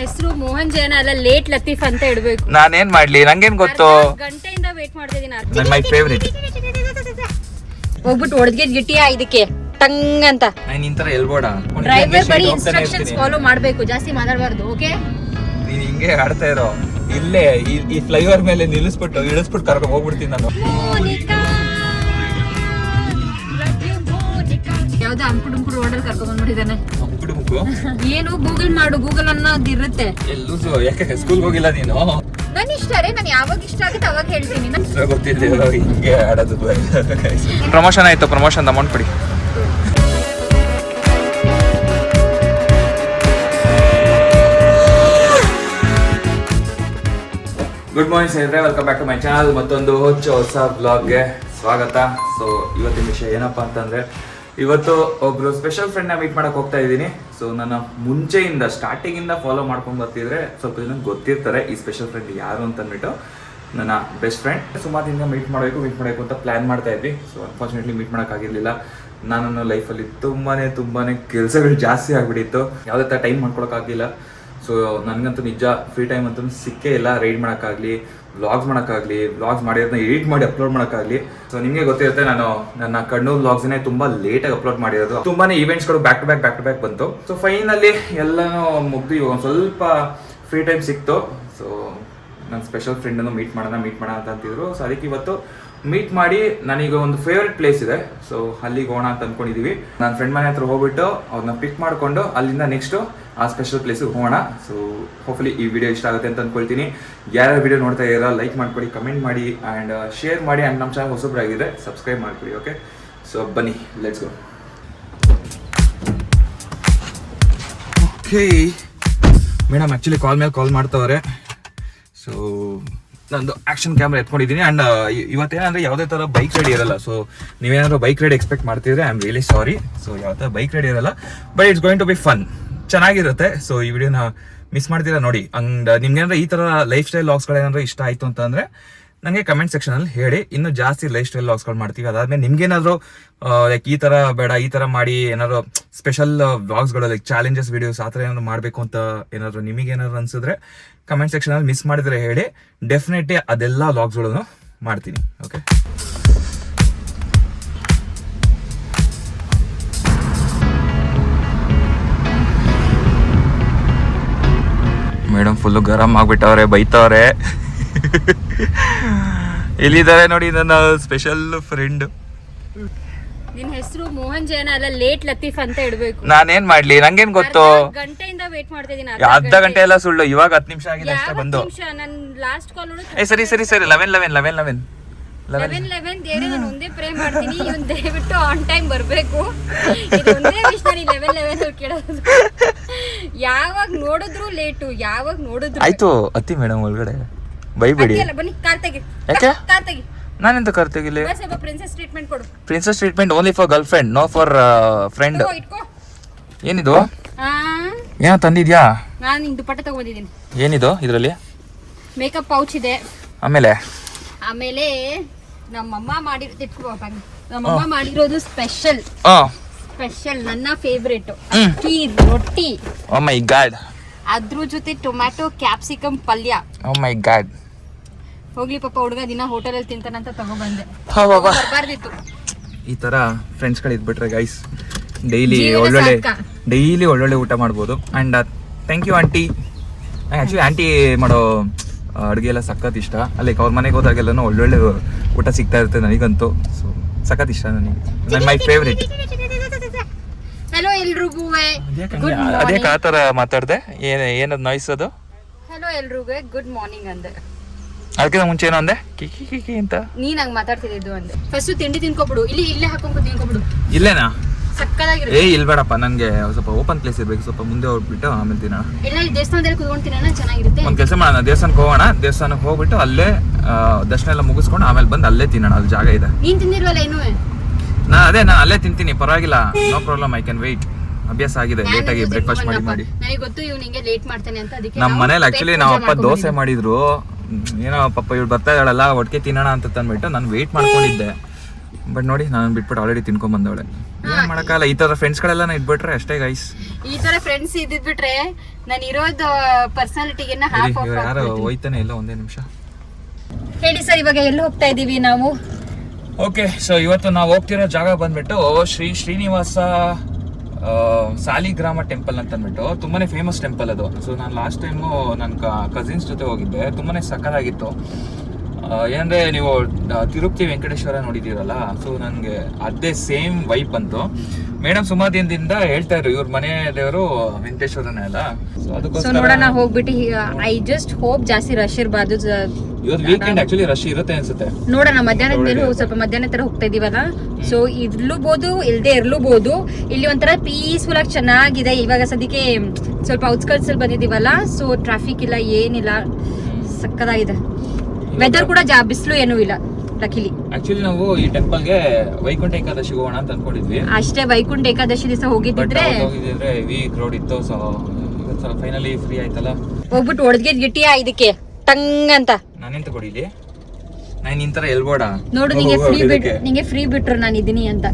ಹೆಸರು ಮೋಹನ್ ಜೈನ ಅಲ್ಲ, ಲೇಟ್ ಲತೀಫ್ ಅಂತ ಇಡಬೇಕು. ನಾನೇನ್ ಮಾಡ್ಲಿ, ನಂಗೇನ್ ಗೊತ್ತು. ಗಂಟೆಯಿಂದ ವೇಟ್ ಮಾಡ್ತಿದ್ದೀನಿ. My favourite. ಹೋಗ್ಬಿಟ್ಟು ಹೊಡೆದ್ಗೆ ಗಿಟ್ಟಿಯಾ ಇದಕ್ಕೆ ಟಂಗ್ ಅಂತ. ನಾನು ಇಂತರ ಎಲ್ಬೋಡ. ಡ್ರೈವರ್ ಬರೀ ಇನ್ಸ್ಟ್ರಕ್ಷನ್ಸ್ ಫಾಲೋ ಮಾಡಬೇಕು, ಜಾಸ್ತಿ ಮಾತಾಡಬಾರ್ದು. ಓಕೆ, ನೀನ್ ಹಿಂಗೆ ಆಡ್ತಾ ಇರೋ. ಇಲ್ಲೇ ಈ ಫ್ಲೈಓವರ್ ಮೇಲೆ ನಿಲ್ಲಿಸ್ಬಿಟ್ಟು ಇಳಿಸ್ಬಿಟ್ಟು ಕರ್ಕೊಂಡು ಹೋಗ್ಬಿಡ್ತೀನಿ ನಾನು. ಯಾವ್ದೋ ಅಂಕುಡುಂಕು ರೋಡಲ್ಲಿ ಕರ್ಕೊಂಡ್ ಬಂದ್ಬಿಟ್ಟಿದ್ದಾನೆ. ಏನು ಗೂಗಲ್ ಮಾಡು, ಗೂಗಲ್ ಅನ್ನೋದು ಇರುತ್ತೆ. ಎಲ್ಲೂಸು ಯಾಕೆ ಸ್ಕೂಲ್ಗೆ ಹೋಗಿಲ್ಲ ನೀನು? ನನ್ ಇಷ್ಟ ರೀ, ನಾನು ಯಾವಾಗ ಇಷ್ಟ ಆಗುತ್ತೆ ಅವಾಗ ಹೇಳ್ತೀನಿ. ಗೊತ್ತಿಲ್ಲ ಹಿಂಗೆ ಆಡೋದು. ಪ್ರಮೋಷನ್ ಆಯ್ತು, ಪ್ರಮೋಷನ್ ಅಮೌಂಟ್ ಕೊಡಿ. ಗುಡ್ ಮಾರ್ನಿಂಗ್ ಸ್ನೇಹಿತರೆ, welcome back to my channel. ಮತ್ತೊಂದು ಹೊಸ ಬ್ಲಾಗ್ಗೆ ಸ್ವಾಗತ. ಸೊ ಇವತ್ತಿನ ವಿಷಯ ಏನಪ್ಪಾ ಅಂತಂದ್ರೆ, ಇವತ್ತು ಒಬ್ರು ಸ್ಪೆಷಲ್ ಫ್ರೆಂಡ್ನ ಮೀಟ್ ಮಾಡಕ್ ಹೋಗ್ತಾ ಇದ್ದೀನಿ. ಸೊ ನನ್ನ ಮುಂಚೆಯಿಂದ ಸ್ಟಾರ್ಟಿಂಗಿಂದ ಫಾಲೋ ಮಾಡ್ಕೊಂಡು ಬರ್ತಿದ್ರೆ ಸ್ವಲ್ಪ ಜನ ಗೊತ್ತಿರ್ತಾರೆ ಈ ಸ್ಪೆಷಲ್ ಫ್ರೆಂಡ್ ಯಾರು ಅಂತ ಅಂದ್ಬಿಟ್ಟು. ನನ್ನ ಬೆಸ್ಟ್ ಫ್ರೆಂಡ್. ಸುಮಾರು ದಿನ ಮೀಟ್ ಮಾಡಬೇಕು ಅಂತ ಪ್ಲಾನ್ ಮಾಡ್ತಾ ಇದ್ವಿ. ಸೊ ಅನ್ಫಾರ್ಚುನೇಟ್ಲಿ ಮೀಟ್ ಮಾಡೋಕ್ಕಾಗಿರ್ಲಿಲ್ಲ. ನಾನು ಲೈಫಲ್ಲಿ ತುಂಬಾನೇ ಕೆಲಸಗಳು ಜಾಸ್ತಿ ಆಗ್ಬಿಟ್ಟಿತ್ತು, ಯಾವುದೇ ಥರ ಟೈಮ್ ಮಾಡ್ಕೊಳಕ್ಕಾಗಲಿಲ್ಲ. ಸೊ ನನಗಂತೂ ನಿಜ ಫ್ರೀ ಟೈಮ್ ಅಂತೂ ಸಿಕ್ಕೇ ಇಲ್ಲ. ರೈಡ್ ಮಾಡೋಕ್ಕಾಗಲಿ, ವ್ಲಾಗ್ಸ್ ಮಾಡೋಕ್ಕಾಗಲಿ, ವ್ಲಾಗ್ಸ್ ಮಾಡಿರೋದನ್ನ ಎಡಿಟ್ ಮಾಡಿ ಅಪ್ಲೋಡ್ ಮಾಡೋಕ್ಕಾಗಲಿ. ಸೊ ನಿಮಗೆ ಗೊತ್ತಿರುತ್ತೆ, ನಾನು ನನ್ನ ಕಣ್ಣೂರು ವ್ಲಾಗ್ಸ್ನೇ ತುಂಬ ಲೇಟಾಗಿ ಅಪ್ಲೋಡ್ ಮಾಡಿರೋದು. ತುಂಬಾನೇ ಈವೆಂಟ್ಸ್ಗಳು ಬ್ಯಾಕ್ ಟು ಬ್ಯಾಕ್ ಬಂತು. ಸೊ ಫೈನಲಿ ಎಲ್ಲನೂ ಮುಗ್ದು ಇವಾಗ ಒಂದು ಸ್ವಲ್ಪ ಫ್ರೀ ಟೈಮ್ ಸಿಕ್ತು. ಸೊ ನನ್ನ ಸ್ಪೆಷಲ್ ಫ್ರೆಂಡನ್ನು ಮೀಟ್ ಮಾಡೋಣ ಅಂತ ಅಂತಿದ್ರು. ಸೊ ಅದಕ್ಕೆ ಇವತ್ತು ಮೀಟ್ ಮಾಡಿ, ನನಗೆ ಒಂದು ಫೇವ್ರೆಟ್ ಪ್ಲೇಸ್ ಇದೆ. ಸೊ ಅಲ್ಲಿಗೆ ಹೋಗೋಣ ಅಂತ ಅಂದ್ಕೊಂಡಿದ್ದೀವಿ. ನನ್ನ ಫ್ರೆಂಡ್ ಮನೆ ಹತ್ರ ಹೋಗ್ಬಿಟ್ಟು ಅವ್ರನ್ನ ಪಿಕ್ ಮಾಡಿಕೊಂಡು ಅಲ್ಲಿಂದ ನೆಕ್ಸ್ಟು ಆ ಸ್ಪೆಷಲ್ ಪ್ಲೇಸಿಗೆ ಹೋಗೋಣ. ಸೊ ಹೋಪ್ಫುಲಿ ಈ ವಿಡಿಯೋ ಇಷ್ಟ ಆಗುತ್ತೆ ಅಂತ ಅಂದ್ಕೊಳ್ತೀನಿ. ಯಾರ್ಯಾರು ವಿಡಿಯೋ ನೋಡ್ತಾ ಇದ್ದೀರಾ ಲೈಕ್ ಮಾಡ್ಕೊಡಿ, ಕಮೆಂಟ್ ಮಾಡಿ ಆ್ಯಂಡ್ ಶೇರ್ ಮಾಡಿ. ಆ್ಯಂಡ್ ನಮ್ಮ ಚಾನಲ್ ಹೊಸಬ್ರಾಗಿದೆ ಸಬ್ಸ್ಕ್ರೈಬ್ ಮಾಡ್ಕೊಡಿ. ಓಕೆ, ಸೊ ಬನ್ನಿ, let's go. Okay madam, actually call ಮೇಲೆ ಕಾಲ್ ಮಾಡ್ತವ್ರೆ. ಸೊ ನಂದು ಆಕ್ಷನ್ ಕ್ಯಾಮ್ರಾ ಎತ್ಕೊಂಡಿದ್ದೀನಿ. ಆ್ಯಂಡ್ ಇವತ್ತೇನಂದ್ರೆ ಯಾವುದೇ ಥರ ಬೈಕ್ ರೈಡ್ ಇರಲ್ಲ. ಸೊ ನೀವೇನಾದ್ರು ಬೈಕ್ ರೈಡ್ ಎಕ್ಸ್ಪೆಕ್ಟ್ ಮಾಡ್ತಿದ್ರೆ I am really sorry. So ಯಾವ ಥರ ಬೈಕ್ ರೈಡ್ ಇರಲ್ಲ, but it's going to be fun, ಚೆನ್ನಾಗಿರುತ್ತೆ. ಸೊ ಈ ವಿಡಿಯೋನ ಮಿಸ್ ಮಾಡ್ತೀರಾ ನೋಡಿ. ಅಂಡ್ ನಿಮ್ಗೇನಾದ್ರು ಈ ಥರ ಲೈಫ್ ಸ್ಟೈಲ್ ವ್ಲಾಗ್ಸ್ಗಳೇನಾದ್ರು ಇಷ್ಟ ಆಯಿತು ಅಂತಂದರೆ ನನಗೆ ಕಮೆಂಟ್ ಸೆಕ್ಷನಲ್ಲಿ ಹೇಳಿ, ಇನ್ನೂ ಜಾಸ್ತಿ ಲೈಫ್ ಸ್ಟೈಲ್ ವ್ಲಾಗ್ಸ್ಗಳು ಮಾಡ್ತೀವಿ. ಅದಾದ್ಮೇಲೆ ನಿಮ್ಗೇನಾದ್ರು ಲೈಕ್ ಈ ಥರ ಬೇಡ, ಈ ಥರ ಮಾಡಿ ಏನಾದ್ರು ಸ್ಪೆಷಲ್ ವ್ಲಾಗ್ಸ್ಗಳು ಲೈಕ್ ಚಾಲೆಂಜಸ್ ವಿಡಿಯೋಸ್ ಆ ಥರ ಏನಾದ್ರು ಮಾಡಬೇಕು ಅಂತ ಏನಾದ್ರು ನಿಮಗೇನಾದ್ರು ಅನ್ಸಿದ್ರೆ ಕಮೆಂಟ್ ಸೆಕ್ಷನಲ್ಲಿ ಮಿಸ್ ಮಾಡಿದ್ರೆ ಹೇಳಿ, ಡೆಫಿನೆಟ್ಲಿ ಅದೆಲ್ಲ ವ್ಲಾಗ್ಸ್ಗಳನ್ನು ಮಾಡ್ತೀನಿ. ಓಕೆ, ಮೇಡಮ್ ಫುಲ್ಲು ಗರಂ ಆಗ್ಬಿಟ್ಟವ್ರೆ, ಬೈತವ್ರೆ. ಎಲ್ಲಿದ್ದಾರೆ ನೋಡಿ ನನ್ನ ಸ್ಪೆಷಲ್ ಫ್ರೆಂಡ್. ನಿನ್ ಹೆಸರು ಮೋಹನ್ ಜೈನ ಅಲ್ಲ, ಲೇಟ್ ಲತೀಫ್ ಅಂತ ಇಡಬೇಕು. ನಾನೇನ್ ಮಾಡ್ಲಿ, ನಂಗೇನ್ ಗೊತ್ತು. ಗಂಟೆಯಿಂದ ವೇಟ್ ಮಾಡ್ತಿದ್ದೀನಿ. ಅರ್ಧ ಗಂಟೆ ಎಲ್ಲ ಸುಳ್ಳು, ಇವಾಗ 10 ನಿಮಿಷ ಆಗಿದೆ ಅಷ್ಟೇ ಬಂದು. ನನ್ ಲಾಸ್ಟ್ ಕಾಲ್ ಸರಿ 11 ದೇವ್ರೆ, ನಾನು ಒಂದೇ ಪ್ರೇ ಮಾಡ್ತೀನಿ, ಇವನ್ ದಯವಿಟ್ಟು ಆನ್ ಟೈಮ್ ಬರ್ಬೇಕು. ಇದು ಒಂದೇ ವಿಷಯ 11 ಕೇಳೋದು. ಯಾವಾಗ ನೋಡಿದ್ರು ಲೇಟು, ಯಾವಾಗ ನೋಡಿದ್ರು. ಆಯ್ತು ಅತ್ತಿ ಮೇಡಮ್ ಒಳಗಡೆ ಬೈಬೇಡಿ. ಬನ್ನಿ, ಕಾರ್ ತೆಗಿ. ಯಾಕೆ ಕಾರ್ ತೆಗಿ. ನಾನೆಂತ ಕಾರ್ ತೆಗಿಲಿ? ಪ್ರಿನ್ಸೆಸ್ ಟ್ರೀಟ್ಮೆಂಟ್ ಕೊಡು. Princess treatment only for girlfriend, no for friend. ಏನಿದು? ಏನೋ ತಂದಿದ್ಯಾ? ನಾನು ಹಿಂಗ್ ದುಪ್ಪಟ್ಟ ತಗೊಂಡಿದ್ದೀನಿ. ಏನಿದು ಇದರಲ್ಲಿ? ಮೇಕಪ್ ಪೌಚ್ ಇದೆ. ಆಮೇಲೆ ನಮ್ಮಮ್ಮ ಮಾಡಿರೋದು ಸ್ಪೆಷಲ್ ನನ್ನ ಫೇವ್ರೇಟ್ ಅಕ್ಕಿ ರೊಟ್ಟಿ. ಓ ಮೈ ಗಾಡ್. ಅದ್ರ ಜೊತೆ ಟೊಮ್ಯಾಟೊ ಕ್ಯಾಪ್ಸಿಕಮ್ ಪಲ್ಯ. ಓ ಮೈ ಗಾಡ್. ಹೋಗ್ಲಿ ಪಾಪ, ಹುಡುಗ ದಿನ ಹೋಟೆಲಲ್ಲಿ ತಿಂತಾನಂತ ತಗೊಬಂದೆ. ಬರ್ಬಾರ್ದಿತ್ತು. ಈ ತರ ಫ್ರೆಂಡ್ಸ್ ಗಳು ಇದ್ಬಿಟ್ರೆ ಗೈಸ್ ಡೈಲಿ ಒಳ್ಳೊಳ್ಳೆ ಊಟ ಮಾಡ್ಬೋದು. And thank you aunty. Actually aunty ಮಾಡೋ ಅಡುಗೆ ಎಲ್ಲ ಸಖತ್ ಇಷ್ಟ. ಲೈಕ್ ಅವ್ರ ಮನೆಗೆ ಹೋದಾಗೆಲ್ಲನೂ ಒಳ್ಳೊಳ್ಳೆ ಊಟ ಸಿಗ್ತಾ ಇರುತ್ತೆ ನನಗಂತೂ. ಸೊ ಸಖತ್ ಇಷ್ಟ ನನಗೆ, ಮೈ ಫೇವ್ರೇಟ್. ಹಲೋ ಎಲ್ರಿಗೂ. ಅದೇ ಆ ಥರ ಮಾತಾಡ್ದೆ, ಏನದು ನಾಯ್ಸ್ ಅದು? ಹಲೋ ಎಲ್ರಿಗೂ, ಗುಡ್ ಮಾರ್ನಿಂಗ್ ಅಂದೆ. ಅದಕ್ಕಿಂತ ಮುಂಚೆ ಏನೋ ಅಂದೆ, ಕಿಕಿ ಅಂತ. ನೀನ್ ಹಂಗ್ ಮಾತಾಡ್ತಿದ್ದು ಅಂದೆ. ಫಸ್ಟ್ ತಿಂಡಿ ತಿನ್ಕೊಬಿಡು, ಇಲ್ಲೇ ಹಾಕೊಂಡ್ ತಿನ್ಕೊಬಿಡು. ಇಲ್ಲೇನಾ? ಸಕ್ಕದಾಗಿರುತ್ತೆ. ಇಲ್ಬೇಡಪ್ಪ, ನನ್ಗೆ ಸ್ವಲ್ಪ ಓಪನ್ ಪ್ಲೇಸ್ ಇರ್ಬೇಕು. ಸ್ವಲ್ಪ ಮುಂದೆ ಹೋಗ್ಬಿಟ್ಟು ಆಮೇಲೆ ತಿನ್ನೋಣ. ಇಲ್ಲ, ದೇವಸ್ಥಾನದಲ್ಲಿ ಕುತ್ಕೊಂಡು ತಿನ್ನೋಣ, ಚೆನ್ನಾಗಿರುತ್ತೆ. ಒಂದ್ ಕೆಲಸ ಮಾಡೋಣ, ದೇವಸ್ಥಾನಕ್ಕೆ ಹೋಗೋಣ. ದೇವಸ್ಥಾನಕ್ಕೆ ಹೋಗ್ಬಿಟ್ಟು ಅಲ್ಲೇ ದರ್ಶನ ಎಲ್ಲ ಮುಗಿಸ್ಕೊಂಡು ಆಮೇಲೆ ಬಂದು ಅಲ್ಲೇ ತಿನ್ನೋಣ. ಅಲ್ಲಿ ಜಾಗ ಇದೆ. ನೀನ್ ತಿಂದಿಲ್ವಲ್ಲ ಇನ್ನೂ? ನಾನು ಅಲ್ಲೇ ತಿಂತೀನಿ, ಪರವಾಗಿಲ್ಲ, no problem. I can wait. ಅಭ್ಯಾಸ ಆಗಿದೆ ಲೇಟ್ ಆಗಿ ಬ್ರೇಕ್ಫಾಸ್ಟ್ ಮಾಡಿ. ನನಗೆ ಗೊತ್ತು ಇವ್ನಿಗೆ ಲೇಟ್ ಮಾಡ್ತಾನೆ ಅಂತ. ಅದಕ್ಕೆ ನಮ್ಮ ಮನೇಲಿ ಆಕ್ಚುಲಿ ನಮ್ಮ ಅಪ್ಪ ದೋಸೆ ಮಾಡಿದ್ರು. ಏನೋ ಪಾಪ ಇವ್ರು ಬರ್ತಾ ಇದ್ದಾಳಲ್ಲ, ಒಟ್ಟಿಗೆ ತಿನ್ನೋಣ ಅಂತ ತಂದ್ಬಿಟ್ಟು ನಾನು ವೆಯ್ಟ್ ಮಾಡ್ಕೊಂಡಿದ್ದೆ. ಬಟ್ ನೋಡಿ ನಾನು ಬಿಟ್ಬಿಟ್ಟು ಆಲ್ರೆಡಿ ತಿನ್ಕೊಂಡ್ ಬಂದವಳೆ. ಏನ್ ಮಾಡಕ್ಕಾಗಲ್ಲ, ಈ ತರ ಫ್ರೆಂಡ್ಸ್ ಗಳೆಲ್ಲ ಇಟ್ಬಿಟ್ರೆ ಅಷ್ಟೇ ಗೈಸ್. ಈ ತರ ಫ್ರೆಂಡ್ಸ್ ಇದ್ಬಿಟ್ರೆ ನಾನು ಇರೋದು ಪರ್ಸನಾಲಿಟಿಗೆ ಯಾರು ಹೋಯ್ತಾನೆ ಇಲ್ಲ. ಒಂದೇ ನಿಮಿಷ ಹೇಳಿ ಸರ್, ಇವಾಗ ಎಲ್ಲಿ ಹೋಗ್ತಾ ಇದೀವಿ ನಾವು? ಓಕೆ, ಸೊ ಇವತ್ತು ನಾವು ಹೋಗ್ತಿರೋ ಜಾಗ ಬಂದ್ಬಿಟ್ಟು ಶ್ರೀನಿವಾಸ ಸಾಲಿಗ್ರಾಮ ಟೆಂಪಲ್ ಅಂತ ಅಂದ್ಬಿಟ್ಟು ತುಂಬಾನೇ ಫೇಮಸ್ ಟೆಂಪಲ್ ಅದು. ಸೊ ನಾನು ಲಾಸ್ಟ್ ಟೈಮು ನನ್ನ ಕಸಿನ್ಸ್ ಜೊತೆ ಹೋಗಿದ್ದೆ, ತುಂಬಾನೇ ಸಕ್ಕತ್ತಾಗಿತ್ತು. ಏನಂದ್ರೆ ನೀವು ತಿರುಪತಿ ವೆಂಕಟೇಶ್ವರ ನೋಡಿದ್ದೀರಲ್ಲ, ಸೊ ನನಗೆ ಅದೇ ಸೇಮ್ ವೈಬ್ ಬಂತು. ಮೇಡಮ್ ಸುಮಾರು ದಿನದಿಂದ ಹೇಳ್ತಾ ಇದ್ರು ಇವ್ರ ಮನೆ ದೇವರು ವೆಂಕಟೇಶ್ವರನೇ ಅಲ್ಲ. ಸೊ ಅದಕ್ಕೋಸ್ಕರ ನೋಡೋಣ ಹೋಗ್ಬಿಟ್ಟು. ಐ ಜಸ್ಟ್ ಹೋಪ್ ಜಾಸ್ತಿ ರಶ್ ಇರಬಾರ್ದು. ಇವತ್ತು ವೀಕೆಂಡ್ ಆಕ್ಚುಲಿ ರಶ್ ಇರುತ್ತೆ ಅನ್ಸುತ್ತೆ. ನೋಡೋಣ ಮಧ್ಯಾಹ್ನದ ಮೇಲೆ ಸ್ವಲ್ಪ ಮಧ್ಯಾಹ್ನ ತರ ಹೋಗ್ತಾ ಇದೀವಲ್ಲ, ಸೊ ಇರ್ಲೂಬಹುದು ಇಲ್ದೇ ಇರ್ಲೂಬಹುದು. ಇಲ್ಲಿ ಒಂಥರ ಪೀಸ್ಫುಲ್ ಆಗಿ ಚೆನ್ನಾಗಿದೆ. ಇವಾಗ ಸದ್ಯಕ್ಕೆ ಸ್ವಲ್ಪ ಔಟ್ಸ್ಕರ್ಟ್ಸ್ ಅಲ್ಲಿ ಬಂದಿದೀವಲ್ಲ, ಸೊ ಟ್ರಾಫಿಕ್ ಇಲ್ಲ ಏನಿಲ್ಲ, ಸಕ್ಕದಾಗಿದೆ. ವೆದರ್ ಕೂಡ ಬಿಸಿಲು ಏನೂ ಇಲ್ಲ ಲಕಿಲಿ. ಆಕ್ಚುಲಿ ನಾವು ಈ ಟೆಂಪಲ್ಗೆ ವೈಕುಂಠ ಏಕಾದಶಿ ಹೋಗೋಣ ಅಂತ ಅನ್ಕೊಂಡಿದ್ವಿ. ಅಷ್ಟೇ, ವೈಕುಂಠ ಏಕಾದಶಿ ದಿವಸ ಹೋಗಿದ್ರೆ ಹೆವಿ ಕ್ರೌಡ್ ಇತ್ತು. ಸೊ ಇವತ್ತು ಫೈನಲಿ ಫ್ರೀ ಆಯ್ತಲ್ಲ, ಹೋಗ್ಬಿಟ್ಟು ಹೊಡೆದ್ಗೆ ಗಿಟ್ಟಿಯಾ ಇದಕ್ಕೆ ಟಂಗ್ ಅಂತ. ನಾನೆಂತ ಕೊಡಿಲಿ, ನಾನು ನಿನ್ ತರ ಎಲ್ಬೋಡ ನೋಡು, ನಿಂಗೆ ಫ್ರೀ ಬಿಟ್ರು ನಾನು ಇದೀನಿ ಅಂತ.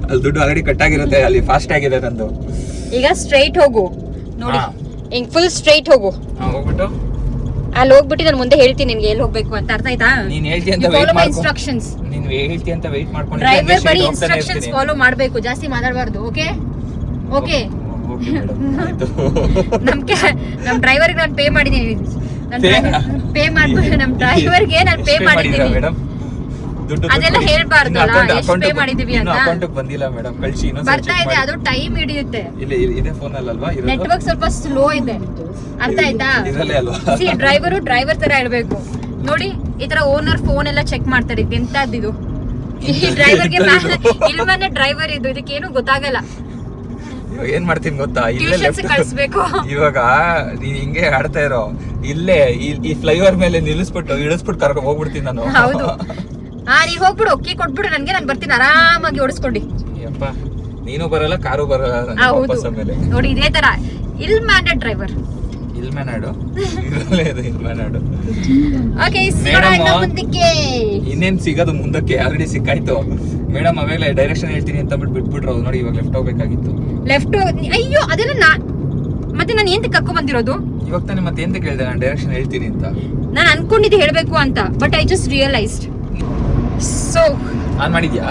ಅಲ್ಲಿ ದುಡ್ಡು ಆಲ್ರೆಡಿ ಕಟ್ ಆಗಿರುತ್ತೆ, ಅಲ್ಲಿ ಫಾಸ್ಟ್ ಆಗಿದೆ ನಂದು. ಈಗ ಸ್ಟ್ರೈಟ್ ಹೋಗು ನೋಡಿ, ಹಿಂಗ್ ಫುಲ್ ಸ್ಟ್ರೈಟ್ ಹೋಗು. ಹೋಗ್ಬಿಟ್ಟು ಅಲ್ಲಿ ಹೋಗ್ಬಿಟ್ಟು ನಾನು ಮುಂದೆ ಹೇಳ್ತೀನಿ ನಿನ್ಗೆ ಎಲ್ಲಿ ಹೋಗ್ಬೇಕು ಅಂತ. ಅರ್ಥ ಆಯ್ತಾ? ನೀನ್ ಹೇಳ್ತಿ ಅಂತ ವೇಟ್ ಮಾಡ್ಕೊ. ಇನ್ಸ್ಟ್ರಕ್ಷನ್ಸ್ ನೀನ್ ಹೇಳ್ತಿ ಅಂತ ವೇಟ್ ಮಾಡ್ಕೊಂಡು ಡ್ರೈವರ್ ಬರೀ ಇನ್ಸ್ಟ್ರಕ್ಷನ್ಸ್ ಫಾಲೋ ಮಾಡ್ಬೇಕು, ಜಾಸ್ತಿ ಮಾತಾಡಬಾರ್ದು. ಓಕೆ ಓಕೆ ನಮ್ ಡ್ರೈವರ್ಗೆ ನಾನು ಪೇ ಮಾಡಿದ್ದೀನಿ. ಪೇ ಮಾಡ್ಬಿಟ್ಟು ನಮ್ ಡ್ರೈವರ್ಗೆ ನಾನು ಪೇ ಮಾಡಿದ್ದೀನಿ. ಅದೆಲ್ಲ ಹೇಳ್ಬಾರ್ದಲ್ಲ, ಎಷ್ಟು ಪೇ ಮಾಡಿದೀವಿ ಅಂತ. ಅಕೌಂಟ್ ಬಂದಿಲ್ಲ ಮೇಡಮ್, ಕಳ್ಸಿ. ಬರ್ತಾ ಇದೆ, ಅದು ಟೈಮ್ ಹಿಡಿಯುತ್ತೆ. ಇದೇ ಫೋನ್ ಅಲ್ವಾ, ನೆಟ್ವರ್ಕ್ ಸ್ವಲ್ಪ ಸ್ಲೋ ಇದೆ. ಅರ್ಥ ಆಯ್ತಾ? ಡ್ರೈವರ್ ತರ ಇರ್ಬೇಕು ನೋಡಿ. ಈ ತರ ಓನರ್ ಫೋನ್ ಎಲ್ಲ ಚೆಕ್ ಮಾಡ್ತಾರೆ. ಎಂತದ್ದು ಈ ಡ್ರೈವರ್ಗೆ ಇಲ್ವನೇ ಡ್ರೈವರ್ ಇದು, ಇದಕ್ಕೇನು ಗೊತ್ತಾಗಲ್ಲ. ಇವಾಗ ಏನ್ ಮಾಡ್ತೀನಿ ಗೊತ್ತಾ, ಕಳಿಸ್ಬೇಕು. ಇವಾಗ ನೀನ್ ಹಿಂಗೆ ಆಡ್ತಾ ಇರೋ, ಇಲ್ಲೇ ಈ ಫ್ಲೈಓವರ್ ಮೇಲೆ ಇಳಿಸ್ಬಿಟ್ಟು ಕರ್ಕೊಂಡು ಹೋಗ್ಬಿಡ್ತೀನಿ ನಾನು. ಹೌದು, ನೀನ್ ಹೋಗ್ಬಿಡು, ಒಕ್ಕಿ ಕೊಟ್ಬಿಡು ನನ್ಗೆ, ನಾನು ಬರ್ತೀನಿ ಆರಾಮಾಗಿ ಓಡಿಸ್ಕೊಂಡು. ಅಪ್ಪ ನೀನು ಬರಲ್ಲ, ಕಾರು ಬರಲ್ಲ. ನೋಡಿ ಇದೇ ತರ ಇಲ್ ಮ್ಯಾನೆಡ್ ಡ್ರೈವರ್. ಇನ್ನೇನ್ ಸಿಗೋದು ಮುಂದಕ್ಕೆ, ಆಲ್ರೆಡಿ ಸಿಕ್ಕಾಯ್ತು. ಮೇಡಮ್ ಅವಾಗಲೇ ಡೈರೆಕ್ಷನ್ ಹೇಳ್ತೀನಿ ಅಂತ ಬಿಟ್ಬಿಟ್ರು. ನೋಡಿ ಇವಾಗ ಲೆಫ್ಟ್ ಹೋಗ್ಬೇಕಾಗಿತ್ತು. ಲೆಫ್ಟ್? ಅಯ್ಯೋ ಅದೆಲ್ಲ ಮತ್ತೆ ನಾನು ಏನ್ ಕರ್ಕೊಂಡ್ ಬಂದಿರೋದು ಇವಾಗ ತಾನೇ. ಮತ್ತೆ ಎಂತ ಕೇಳಿದೆ ನಾನು ಡೈರೆಕ್ಷನ್ ಹೇಳ್ತೀನಿ ಅಂತ. ನಾನು ಅನ್ಕೊಂಡಿದ್ದೆ ಹೇಳ್ಬೇಕು ಅಂತ, but I just realised. So on ಮಾಡಿದ್ಯಾ?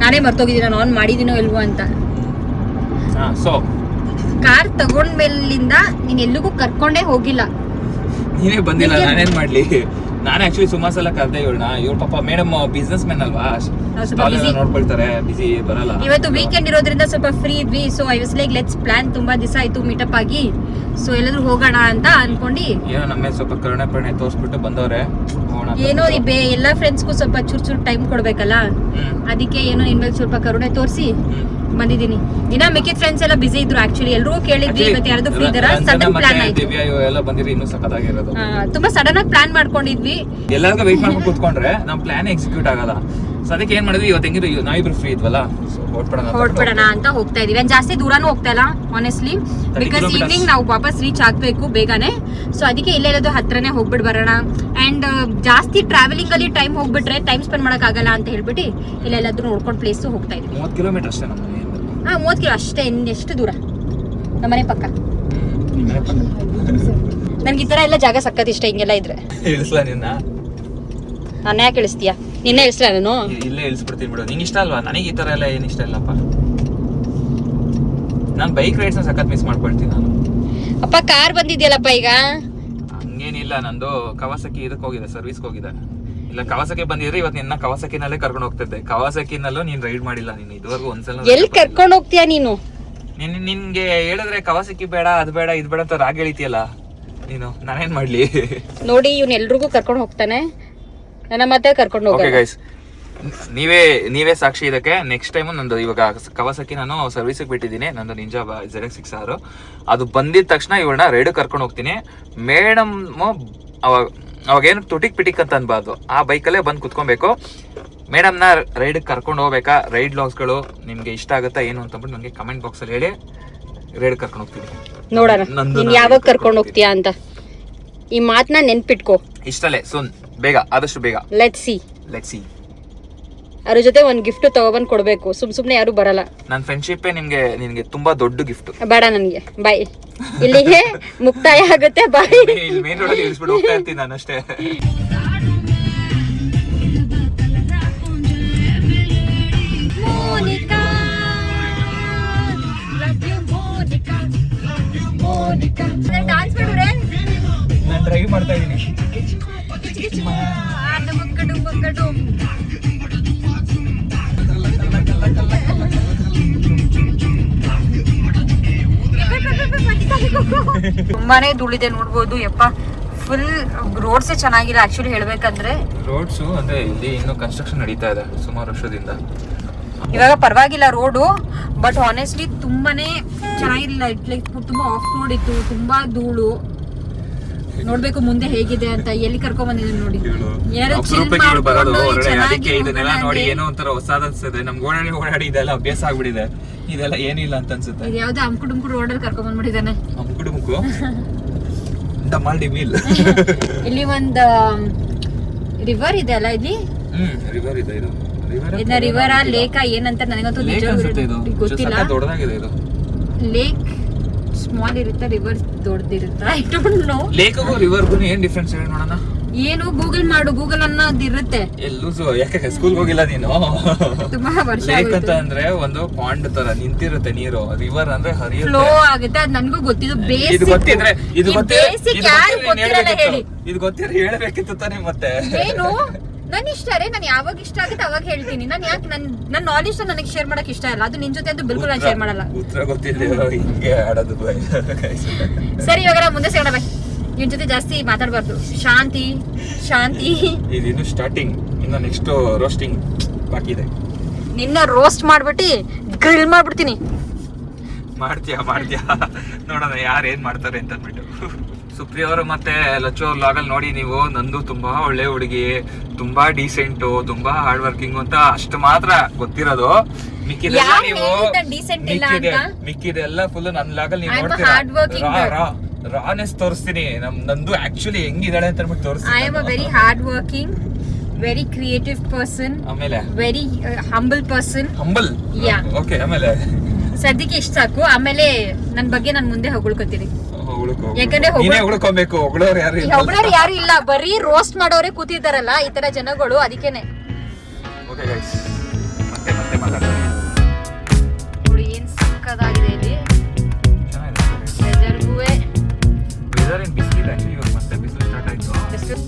ನಾನೇ ಮರ್ತೋಗಿದ್ದೀನಿ ನಾನು ಆನ್ ಮಾಡಿದೀನೋ ಇಲ್ವೋ ಅಂತ. ಸೊ ಕಾರ್ ತಗೊಂಡ್ಮೇಲಿಂದ ನೀನ್ ಎಲ್ಲಿಗೂ ಕರ್ಕೊಂಡೇ ಹೋಗಿಲ್ಲ. ನೀನೇ ಬಂದಿಲ್ಲ, ನಾನೇನ್ ಮಾಡ್ಲಿ. ನಾನೇ ಆಕ್ಚುಲಿ ಸುಮಾರು ಸಲ ಕರ್ದೆ ಇವ್ರನ್ನ. ಇವ್ರ ಪಾಪ ಮೇಡಮ್ ಬಿಸ್ನೆಸ್ ಮ್ಯಾನ್ ಅಲ್ವಾ, ನೋಡ್ಕೊಳ್ತಾರೆ, ಬಿಸಿ ಬರಲ್ಲ. ಇವತ್ತು ವೀಕೆಂಡ್ ಇರೋದ್ರಿಂದ ಸ್ವಲ್ಪ ಫ್ರೀ ಇದ್ವಿ. So I was like let's plan. ತುಂಬಾ ದಿವಸ ಆಯ್ತು ಮೀಟಪ್ ಆಗಿ, ಸೊ ಎಲ್ಲಾದ್ರೂ ಹೋಗೋಣ ಅಂತ ಅನ್ಕೊಂಡು ಏನೋ ನಮ್ಮ ಸ್ವಲ್ಪ ಕರುಣೆ ತೋರಿಸ್ಬಿಟ್ಟು ಬಂದವ್ರೆ. ಏನೋ ಎಲ್ಲಾ ಫ್ರೆಂಡ್ಸ್ಗೂ ಸ್ವಲ್ಪ ಚೂರ್ ಟೈಮ್ ಕೊಡ್ಬೇಕಲ್ಲ, ಅದಕ್ಕೆ ಏನೋ ಇನ್ಮೇಲೆ ಸ್ವಲ್ಪ ಕರುಣೆ ತೋರಿಸಿ ಬಂದಿದ್ದೀನಿ. ಇನ್ನ ಮಿಕ್ಕಿದ ಫ್ರೆಂಡ್ಸ್ ಎಲ್ಲ ಬಿಸಿ ಇದ್ರು. ಆಕ್ಚುಲಿ ಎಲ್ಲರೂ ಕೇಳಿದ್ವಿ ಇವತ್ತು ಯಾರ್ದು ಫ್ರೀ ಇದಾರ. ಸಡನ್ ಪ್ಲಾನ್ ಆಯ್ತು. ತುಂಬಾ ಸಡನ್ ಆಗಿ ಪ್ಲಾನ್ ಮಾಡ್ಕೊಂಡಿದ್ವಿ. ಎಲ್ಲರಿಗೂ ವೆಯ್ಟ್ ಮಾಡ್ಕೊಂಡು ಕೂತ್ಕೊಂಡ್ರೆ ನಮ್ ಪ್ಲಾನ್ ಎಕ್ಸಿಕ್ಯೂಟ್ ಆಗಲ್ಲ. ಸೊ ಅದಕ್ಕೆ ಏನ್ ಮಾಡಿದ್ವಿ, ಇವತ್ತು ಹೆಂಗಿದ್ರು ನಾವಿಬ್ರು ಫ್ರೀ ಇದ್ವಲ್ಲ, ಹೊರಡ್ಬಿಡೋಣ ಅಂತ ಹೋಗ್ತಾ ಇದೀವಿ. ಜಾಸ್ತಿ ದೂರನೂ ಹೋಗ್ತಾ ಇಲ್ಲ ಆನೆಸ್ಟ್ಲಿ, ಬಿಕಾಸ್ ಈವ್ನಿಂಗ್ ನಾವು ವಾಪಸ್ ರೀಚ್ ಆಗ್ಬೇಕು ಬೇಗನೆ. ಸೊ ಅದಕ್ಕೆ ಇಲ್ಲೆಲ್ಲದು ಹತ್ರನೇ ಹೋಗ್ಬಿಟ್ಟು ಬರೋಣ. ಅಂಡ್ ಜಾಸ್ತಿ ಟ್ರಾವೆಲಿಂಗ್ ಅಲ್ಲಿ ಟೈಮ್ ಹೋಗ್ಬಿಟ್ರೆ ಟೈಮ್ ಸ್ಪೆಂಡ್ ಮಾಡಕ್ ಆಗಲ್ಲ ಅಂತ ಹೇಳ್ಬಿಟ್ಟು ಇಲ್ಲೆಲ್ಲಾದ್ರೂ ನೋಡ್ಕೊಂಡು ಪ್ಲೇಸ್ ಹೋಗ್ತಾ ಇದೀವಿ. 30 ಕಿಲೋಮೀಟರ್ ಅಷ್ಟೇ ನಮ್ಮ ಮನೆಯಿಂದ. 30 ಕಿಲೋ ಅಷ್ಟೇ. ಎಷ್ಟು ದೂರ? ನಮ್ಮನೆ ಪಕ್ಕ. ನನ್ಗೆ ಈ ತರ ಎಲ್ಲ ಜಾಗ ಸಕ್ಕತ್ ಇಷ್ಟ. ಹಿಂಗೆಲ್ಲ ಇದ್ರೆ ಇಳಿಸ್ಲಾ ನಿನ್ನ? ನಾನು ಯಾಕೆ ಇಳಿಸ್ತೀಯಾ? ನಿನ್ನೆ ಇಳಿಸ್ಲಾ ನಾನು? ಇಲ್ಲೇ ಇಳಿಸ್ಬಿಡ್ತೀನಿ ಬಿಡು. ನಿಂಗೆ ಇಷ್ಟ ಅಲ್ವಾ? ನನಗೆ ಈ ತರ ಎಲ್ಲ ಏನು ಇಷ್ಟ ಇಲ್ಲಪ್ಪ. ನಾನು ಬೈಕ್ ರೈಡ್ಸ್ ಸಖತ್ ಮಿಸ್ ಮಾಡ್ಕೊಳ್ತೀನಿ ನಾನು. ಅಪ್ಪ ಕಾರ್ ಬಂದಿದ್ಯಲ್ಲಪ್ಪ ಈಗ. ಹಂಗೇನಿಲ್ಲ, ನಂದು ಕವಾಸಕಿ ಇದಕ್ಕೆ ಹೋಗಿದೆ, ಸರ್ವಿಸ್ಗೆ ಹೋಗಿದೆ. ಇಲ್ಲ ಕವಾಸಕಿ ಬಂದಿದ್ರೆ ಇವತ್ತು ನಿನ್ನ ಕವಾಸಕಿನಲ್ಲೇ ಕರ್ಕೊಂಡು ಹೋಗ್ತಿದ್ದೆ. ಕವಾಸಕಿನಲ್ಲೂ ನೀನ್ ರೈಡ್ ಮಾಡಿಲ್ಲ ನೀನು ಇದುವರೆಗೂ ಒಂದ್ಸಲ. ಎಲ್ಲಿ ಕರ್ಕೊಂಡು ಹೋಗ್ತೀಯಾ ನೀನು? ನಿನ್ಗೆ ಹೇಳಿದ್ರೆ ಕವಾಸಕಿ ಬೇಡ, ಅದು ಬೇಡ, ಇದು ಬೇಡ ಅಂತ ರಾಗ ಎಳಿತೀಯಲ್ಲ ನೀನು. ನಾನೇನ್ ಮಾಡ್ಲಿ? ನೋಡಿ ಇವ್ನ ಎಲ್ರಿಗೂ ಕರ್ಕೊಂಡು ಹೋಗ್ತಾನೆ, ನನ್ನ ಮತ್ತೆ ಕರ್ಕೊಂಡು ಹೋಗ. ಗೈಸ್ ನೀವೇ ಸಾಕ್ಷಿ ಇದಕ್ಕೆ. ನೆಕ್ಸ್ಟ್ ಟೈಮ್ ನಂದು ಇವಾಗ ಕವಾಸಕಿ ನಾನು ಸರ್ವಿಸ್ಗೆ ಬಿಟ್ಟಿದ್ದೀನಿ, ನಂದು ನಿಂಜಾ ZX6R. ಅದು ಬಂದಿದ ತಕ್ಷಣ ಇವಳನ್ನ ರೈಡ್ ಕರ್ಕೊಂಡು ಹೋಗ್ತೀನಿ. ಮೇಡಮ್ ಅವಾಗೇನು ತುಟಿಕ್ ಅಂತ ಅನ್ಬಾರ್ದು, ಆ ಬೈಕಲ್ಲೇ ಬಂದು ಕುತ್ಕೊಬೇಕು. ಮೇಡಮ್ನ ರೈಡ್ ಕರ್ಕೊಂಡು ಹೋಗ್ಬೇಕಾ? ರೈಡ್ ಲಾಗ್ಸ್ಗಳು ನಿಮ್ಗೆ ಇಷ್ಟ ಆಗುತ್ತಾ ಏನು ಅಂತಂದ್ಬಿಟ್ಟು ನನಗೆ ಕಮೆಂಟ್ ಬಾಕ್ಸ್ ಅಲ್ಲಿ ಹೇಳಿ, ರೈಡ್ ಕರ್ಕೊಂಡು ಹೋಗ್ತೀನಿ. ನೋಡೋಣ ನೀನ್ ಯಾವಾಗ ಕರ್ಕೊಂಡು ಹೋಗ್ತೀಯಾ ಅಂತ. ಈ ಮಾತನ್ನ ನೆನ್ಪಿಟ್ಕೋ. ಇಷ್ಟಲ್ಲೇ ಬೇಗ, ಆದಷ್ಟು ಬೇಗ. Let's see. Let's see. ಅದ್ರ ಜೊತೆ ಒಂದ್ ಗಿಫ್ಟ್ ತಗೊಬಂದ್ ಕೊಡ್ಬೇಕು, ಸುಮ್ನೆ ಯಾರು ಬರಲ್ಲ. ನನ್ನ ಫ್ರೆಂಡ್ಶಿಪ್ ನಿನ್ಗೆ ತುಂಬಾ ದೊಡ್ಡ ಗಿಫ್ಟ್. ಬೇಡ ನನ್ಗೆ, ಬಾಯ್. ಇಲ್ಲಿಗೆ ಮುಕ್ತಾಯ ಆಗುತ್ತೆ, ಬಾಯ್. ಮೇನ್ ರೋಡ್ ಅಲ್ಲಿ ಇಳಿಸ್ಬಿಟ್ಟು ಹೋಗ್ತಾ ಇರ್ತೀನಿ ನಾನು ಅಷ್ಟೇ. ನಾನು ಡ್ರೈವ್ ಮಾಡ್ತಾ ಇದ್ದೀನಿ. ತುಂಬಾನೇ ಧೂಳಿದೆ ನೋಡ್ಬೋದು. ಯಪ್ಪ, ಫುಲ್ ರೋಡ್ಸೇ ಚೆನ್ನಾಗಿಲ್ಲ ಆಕ್ಚುಲಿ ಹೇಳ್ಬೇಕಂದ್ರೆ. ರೋಡ್ಸು ಅಂದ್ರೆ ಇಲ್ಲಿ ಇನ್ನೂ ಕನ್ಸ್ಟ್ರಕ್ಷನ್ ನಡೀತಾ ಇದೆ ಸುಮಾರು ವರ್ಷದಿಂದ. ಇವಾಗ ಪರವಾಗಿಲ್ಲ ರೋಡು, ಬಟ್ ಆನೆಸ್ಟ್ಲಿ ತುಂಬಾನೇ ಚೆನ್ನಾಗಿಲ್ಲ. ಲೈಕ್ ತುಂಬಾ ಆಫ್ ರೋಡ್ ಇತ್ತು, ತುಂಬಾ ಧೂಳು. ನೋಡ್ಬೇಕು ಮುಂದೆ ಹೇಗಿದೆ ಅಂತ. ಎಲ್ಲಿ ಕರ್ಕೊಂಡ್ ಬಂದಿದ್ದೀನಿ ನೋಡಿ. ಇದನ್ನೆಲ್ಲ ನೋಡಿ ಏನೋ ಒಂಥರ ಹೊಸಾದ್ ಅನ್ಸುತ್ತೆ. ನಮ್ಗೆ ಓಡಾಡಿ ಇದೆಲ್ಲ ಅಭ್ಯಾಸ ಆಗ್ಬಿಟ್ಟಿದೆ. ಇದೆಲ್ಲ ಏನಿಲ್ಲ ಅಂತ ಅನ್ಸುತ್ತೆ. ಇದು ಯಾವ್ದು ಅಂಕು ಡುಂಕು ರೋಡಲ್ಲಿ ಕರ್ಕೊಂಡ್ ಬಂದ್ಬಿಟ್ಟಿದ್ದಾನೆ. ಅಂಕು ಡುಂಕು ಡಮಾಲ್ಡಿ ವೀಲ್. ಇಲ್ಲಿ ಒಂದ್ ರಿವರ್ ಇದೆ ಅಲ್ಲ, ಇಲ್ಲಿ ರಿವರ್ ಇದೆ. ಇದನ್ನ ರಿವರ್ ಲೇಕ ಏನಂತ ನನಗಂತೂ ಗೊತ್ತಿಲ್ಲ. ದೊಡ್ಡದಾಗಿದೆ ಇದು. ಲೇಕ್ ಸ್ಮಾಲ್ ಇರುತ್ತೆ, ರಿವರ್ ದೊಡ್ಡದಿರುತ್ತೆ. I don't know. ಲೇಕ್ಗೂ ರಿವರ್ಗೂ ಏನ್ ಡಿಫರೆನ್ಸ್ ಹೇಳಿ ನೋಡೋಣ. ಏನು ಗೂಗಲ್ ಮಾಡು, ಗೂಗಲ್ ಅನ್ನೋದು ಇರುತ್ತೆ. ಎಲ್ಲೂಸು ಯಾಕೆ ಸ್ಕೂಲ್ ಹೋಗಿಲ್ಲ ನೀನು? ತುಂಬಾ ವರ್ಷ. ಲೇಕ್ ಅಂತ ಅಂದ್ರೆ ಒಂದು ಪಾಂಡ್ ತರ ನಿಂತಿರುತ್ತೆ ನೀರು. ರಿವರ್ ಅಂದ್ರೆ ಹರಿಯುತ್ತೆ, ಫ್ಲೋ ಆಗುತ್ತೆ. ಅದ್ ನನ್ಗೂ ಗೊತ್ತಿದ್ದು. ಇದು ಗೊತ್ತಿದ್ರೆ ಇದು ಹೇಳ್ಬೇಕಿತ್ತು ತಾನೇ. ಮತ್ತೆ ಏನು ನನ್ ಇಷ್ಟ ರೀ, ನಾನು ಯಾವಾಗ ಇಷ್ಟ ಆಗುತ್ತೆ ಅವಾಗ ಹೇಳ್ತೀನಿ. ನಾನು ಯಾಕೆ ನನ್ನ ನಾಲೆಜ್ ನನಗೆ ಶೇರ್ ಮಾಡಕ್ ಇಷ್ಟ ಇಲ್ಲ. ಅದು ನಿನ್ ಜೊತೆ ಅಂತೂ ಬಿಲ್ಕುಲ್ ನಾನು ಶೇರ್ ಮಾಡಲ್ಲ. ಉತ್ತರ ಗೊತ್ತಿಲ್ಲ ಹಿಂಗೆ ಆಡೋದು. ಸರಿ, ಇವಾಗ ನಾವು ಮುಂದೆ ಸಿಗೋಣ. ಬೈ. ನಿನ್ ಜೊತೆ ಜಾಸ್ತಿ ಮಾತಾಡಬಾರ್ದು. ಶಾಂತಿ ಶಾಂತಿ. ಇದಿನ್ನು ಸ್ಟಾರ್ಟಿಂಗ್, ಇನ್ನು ನೆಕ್ಸ್ಟ್ ರೋಸ್ಟಿಂಗ್ ಬಾಕಿ ಇದೆ. ನಿನ್ನ ರೋಸ್ಟ್ ಮಾಡ್ಬಿಟ್ಟು ಗ್ರಿಲ್ ಮಾಡ್ಬಿಡ್ತೀನಿ. ಮಾಡ್ತೀಯಾ ನೋಡೋಣ ಯಾರು ಏನ್ ಮಾಡ್ತಾರೆ ಅಂತ ಅಂದ್ಬಿಟ್ಟು. ಸುಪ್ರಿಯ ಅವರು ಮತ್ತೆ ಲಚ್ಚು ಅವ್ರ ಲಾಗಲ್ಲಿ ನೋಡಿ ನೀವು, ನಂದು ತುಂಬಾ ಒಳ್ಳೆ ಹುಡುಗಿ, ತುಂಬಾ ಡೀಸೆಂಟು, ತುಂಬಾ ಹಾರ್ಡ್ ವರ್ಕಿಂಗ್ ಅಂತ ಅಷ್ಟು ಮಾತ್ರ ಗೊತ್ತಿರೋದು. ಮಿಕ್ಕಿದೆಲ್ಲ ನೀವು ಮಿಕ್ಕಿದೆಲ್ಲ ಫುಲ್ ನನ್ನ ಲಾಗಲ್ಲಿ ನೀವು ನೋಡ್ತೀರಾ. ರಾನೆಸ್ ತೋರಿಸ್ತೀನಿ. ನಂದು ಆಕ್ಚುಲಿ ಹೆಂಗಿದಾಳೆ ಅಂತ ಅಂದ್ಬಿಟ್ಟು ತೋರಿಸ್ತೀನಿ. I am a very hard working, very creative person, ಆಮೇಲೆ very humble person. Humble, okay. ಆಮೇಲೆ ಸದ್ಯಕ್ಕೆ ಇಷ್ಟ ಸಾಕು. ಆಮೇಲೆ ನನ್ನ ಬಗ್ಗೆ ನಾನು ಮುಂದೆ ಹೊಗಳ್ಕೊತೀನಿ. ಯಾಕಂದ್ರೆ ಉಳ್ಕೊಬೇಕು. ಹೊಗಳೋರು ಯಾರು ಇಲ್ಲ, ಬರೀ ರೋಸ್ಟ್ ಮಾಡೋರೆ ಕೂತಿದ್ದಾರಲ್ಲ ಈ ತರ ಜನಗಳು, ಅದಕ್ಕೇನೆ. ನೋಡಿ ಏನ್ ಸಕ್ಕದಾಗಿದೆ ಇಲ್ಲಿ.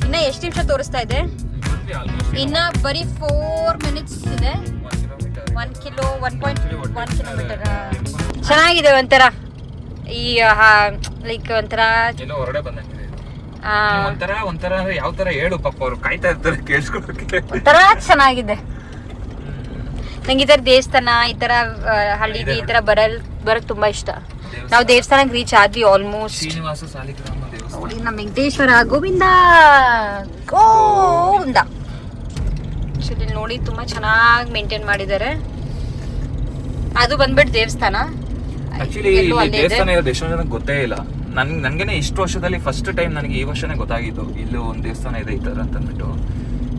ಇನ್ನ ಎಷ್ಟು ನಿಮಿಷ ತೋರಿಸ್ತಾ ಇದೆ? ಇನ್ನ ಬರೀ 4 ಮಿನಿಟ್ಸ್ ಇದೆ. 1 ಕಿಲೋಮೀಟರ್. ಚೆನ್ನಾಗಿದೆ ಒಂಥರ. ಈ ಲೈಕ್ ಒಂಥರ ಹೊರಡೆ ಬಂದಂಗಿದೆ. ಒಂಥರ ಯಾವ ತರ ಹೇಳು ಪಾಪ, ಅವ್ರು ಕಾಯ್ತಾ ಇರ್ತಾರೆ ಕೇಳಿಸ್ಕೊಳ್ಳೋಕೆ. ಒಂಥರ ಚೆನ್ನಾಗಿದೆ. ನಂಗೆ ಈ ತರ ದೇವಸ್ಥಾನ, ಈ ತರ ಹಳ್ಳಿಗೆ ಈ ತರ ಬರಕ್ ತುಂಬಾ ಇಷ್ಟ. ನಾವು ದೇವಸ್ಥಾನಕ್ಕೆ ರೀಚ್ ಆದ್ವಿ ಆಲ್ಮೋಸ್ಟ್. ಶ್ರೀನಿವಾಸ ಸಾಲಿಗ್ರಾಮ ದೇವಸ್ಥಾನ ನೋಡಿ, ನಮ್ಮ ವೆಂಕಟೇಶ್ವರ ಗೋವಿಂದ ಗೋವಿಂದ. ಆಕ್ಚುಲಿ ನೋಡಿ ತುಂಬಾ ಚೆನ್ನಾಗಿ ಮೇಂಟೈನ್ ಮಾಡಿದ್ದಾರೆ. ಅದು ಬಂದ್ಬಿಟ್ಟು ದೇವಸ್ಥಾನ. ಆಕ್ಚುಲಿ ದೇವಸ್ಥಾನ ಇರೋದು ಎಷ್ಟೋ ಜನಕ್ಕೆ ಗೊತ್ತೇ ಇಲ್ಲ. ನನ್ಗೇನೆ ಇಷ್ಟು ವರ್ಷದಲ್ಲಿ ಫಸ್ಟ್ ಟೈಮ್ ನನಗೆ ಈ ವರ್ಷನೇ ಗೊತ್ತಾಗಿದ್ದು ಇಲ್ಲಿ ಒಂದು ದೇವಸ್ಥಾನ ಇದೆ ಈ ತರ ಅಂತ ಅಂದ್ಬಿಟ್ಟು.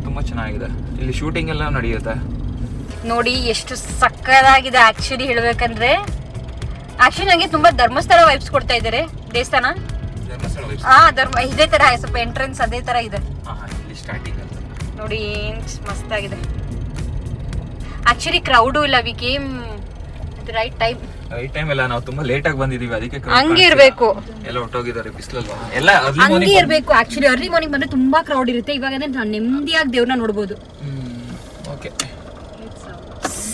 ತುಂಬಾ ಚೆನ್ನಾಗಿದೆ. ಇಲ್ಲಿ ಶೂಟಿಂಗ್ ಎಲ್ಲ ನಡೆಯುತ್ತೆ. ನೋಡಿ ಎಷ್ಟು ಸಕ್ಕದಾಗಿದೆ. ಆಕ್ಚುಲಿ ಹೇಳ್ಬೇಕಂದ್ರೆ ನಂಗೆ ತುಂಬಾ ಧರ್ಮಸ್ಥಳ ವೈಬ್ಸ್ ಕೊಡ್ತಾ ಇದ್ದಾರೆ ದೇವಸ್ಥಾನ. ಇದೇ ತರ ಸ್ವಲ್ಪ ಎಂಟ್ರೆನ್ಸ್ ಅದೇ ತರ ಇದೆ ನೋಡಿ. ಮಸ್ತ್ ಆಗಿದೆ. ಆಕ್ಚುಲಿ ಕ್ರೌಡು ಇಲ್ಲ. ವಿ ಕೇಮ್ ರೈಟ್ ಟೈಮ್ ಎಲ್ಲ. ನಾವು ತುಂಬಾ ಲೇಟ್ ಆಗಿ ಬಂದಿದೀವಿ, ಅದಕ್ಕೆ ಹಂಗೆ ಇರ್ಬೇಕು. ಎಲ್ಲ ಹೊರಟೋಗಿದ್ದಾರೆ ಬಿಸಿಲಲ್ವಾ, ಎಲ್ಲ ಹಂಗೆ ಇರ್ಬೇಕು. ಆಕ್ಚುಲಿ ಅರ್ಲಿ ಮಾರ್ನಿಂಗ್ ಬಂದ್ರೆ ತುಂಬಾ ಕ್ರೌಡ್ ಇರುತ್ತೆ. ಇವಾಗ ನಾನು ನೆಮ್ಮದಿಯಾಗಿ ದೇವ್ರನ್ನ ನೋಡ್ಬೋದು. Okay,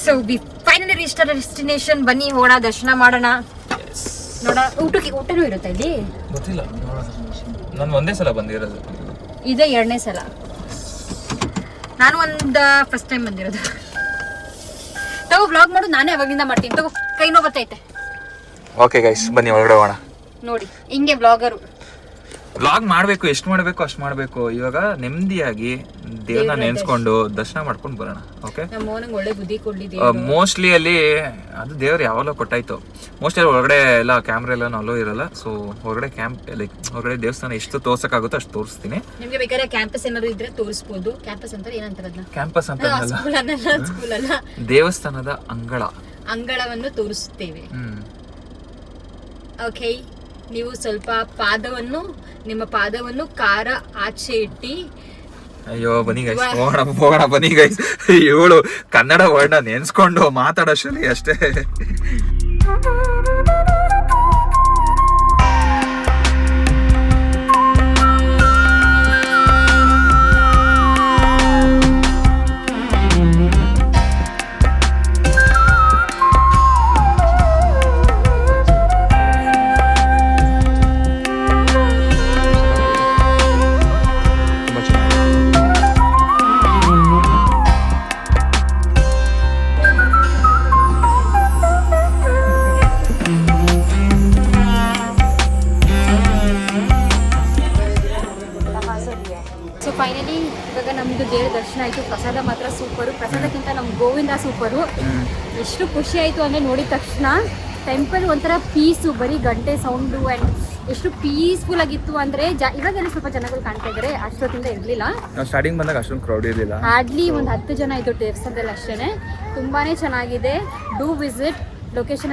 so we finally reach the destination. ಬನ್ನಿ ಹೋಗೋಣ, ದರ್ಶನ ಮಾಡೋಣ. ಊಟನೂ ಇರುತ್ತೆ ಇಲ್ಲಿ. ಗೊತ್ತಿಲ್ಲ, ನಾನು ಒಂದೇ ಸಲ ಬಂದಿರೋದು. ಇದೇ 2ನೇ ಸಲ. ನಾನು ಫಸ್ಟ್ ಟೈಮ್ ಬಂದಿರೋದು. ತಗೋ ವ್ಲಾಗ್ ಮಾಡು. ನಾನೇ ಅವಾಗಿಂದ ಮಾಡ್ತೀನಿ. ತಗೋ, ಕೈ ನೋವು ಬರ್ತೈತೆ. ಓಕೆ ಗೈಸ್, ಬನ್ನಿ ಒಳಗಡೆ ಹೋಗೋಣ. ನೋಡಿ ಹಿಂಗೆ ವ್ಲಾಗರು. ವ್ಲಾಗ್ ಮಾಡ್ಬೇಕು, ಎಷ್ಟು ಮಾಡ್ಬೇಕು ಅಷ್ಟು ಮಾಡ್ಬೇಕು. ಇವಾಗ ನೆಮ್ಮದಿಯಾಗಿ ದೇವ್ರನ್ನ ನೆನ್ಸ್ಕೊಂಡು ದರ್ಶನ ಮಾಡ್ಕೊಂಡು ಬರೋಣ. ಓಕೆ, ಒಳ್ಳೆ ಬುದ್ಧಿ ಕೊಡ್ಲಿ. ಮೋಸ್ಟ್ಲಿ ಅಲ್ಲಿ ಅದು ದೇವ್ರು ಯಾವಾಗಲೂ ಕೊಟ್ಟಾಯ್ತು. ಮೋಸ್ಟ್ಲಿ ಹೊರಗಡೆ ಎಲ್ಲ ಕ್ಯಾಮ್ರಾ ಎಲ್ಲ ಅಲೋ ಇರಲ್ಲ. ಸೊ ಹೊರಗಡೆ ಲೈಕ್ ಹೊರಗಡೆ ದೇವಸ್ಥಾನ ಎಷ್ಟು ತೋರ್ಸಕ್ಕಾಗುತ್ತೋ ಅಷ್ಟು ತೋರಿಸ್ತೀನಿ. ನಿಮ್ಗೆ ಬೇಕಾದ್ರೆ ಕ್ಯಾಂಪಸ್ ಏನಾದ್ರು ಇದ್ರೆ ತೋರಿಸ್ಬೋದು. ಕ್ಯಾಂಪಸ್ ಅಂತ ಏನಂತಾರಲ್ಲ, ಕ್ಯಾಂಪಸ್ ಅಂತ ದೇವಸ್ಥಾನದ ಅಂಗಳವನ್ನು ತೋರಿಸುತ್ತೇವೆ. ಓಕೆ, ನೀವು ಸ್ವಲ್ಪ ನಿಮ್ಮ ಪಾದವನ್ನು ಕಾರ ಆಚೆ ಇಟ್ಟಿ. ಅಯ್ಯೋ ಬನ್ನಿ ಗೈಸ್, ಹೋಗೋಣ ಬನ್ನಿ ಗೈಸ್. ಇವಳು ಕನ್ನಡ ವರ್ಡ್ನ ನೆನ್ಸ್ಕೊಂಡು ಮಾತಾಡೋಷ್ಟರಲ್ಲಿ ಅಷ್ಟೇ. ಫೈನಲಿ ಇವಾಗ ನಮ್ದು ದೇವ್ರ ದರ್ಶನ ಆಯಿತು. ಪ್ರಸಾದ ಮಾತ್ರ ಸೂಪರು. ಪ್ರಸಾದಕ್ಕಿಂತ ನಮ್ಮ ಗೋವಿಂದ ಸೂಪರು. ಎಷ್ಟು ಖುಷಿ ಆಯಿತು ಅಂದರೆ ನೋಡಿದ ತಕ್ಷಣ ಟೆಂಪಲ್ ಒಂಥರ ಪೀಸು, ಬರೀ ಗಂಟೆ ಸೌಂಡು ಆ್ಯಂಡ್ ಎಷ್ಟು ಪೀಸ್ಫುಲ್ ಆಗಿತ್ತು ಅಂದರೆ ಇವಾಗೆಲ್ಲ ಸ್ವಲ್ಪ ಜನಗಳು ಕಾಣ್ತಾ ಇದ್ದಾರೆ, ಅಷ್ಟೊತ್ತಿಂದ ಇರಲಿಲ್ಲ. ಸ್ಟಾರ್ಟಿಂಗ್ ಬಂದಾಗ ಅಷ್ಟೊಂದು ಕ್ರೌಡ್ ಇರಲಿಲ್ಲ. ಹಾರ್ಡ್ಲಿ ಒಂದು 10 ಜನ ಇತ್ತು ದೇವಸ್ಥಾನದಲ್ಲಿ ಅಷ್ಟೇ. ತುಂಬಾ ಚೆನ್ನಾಗಿದೆ. Do visit. Location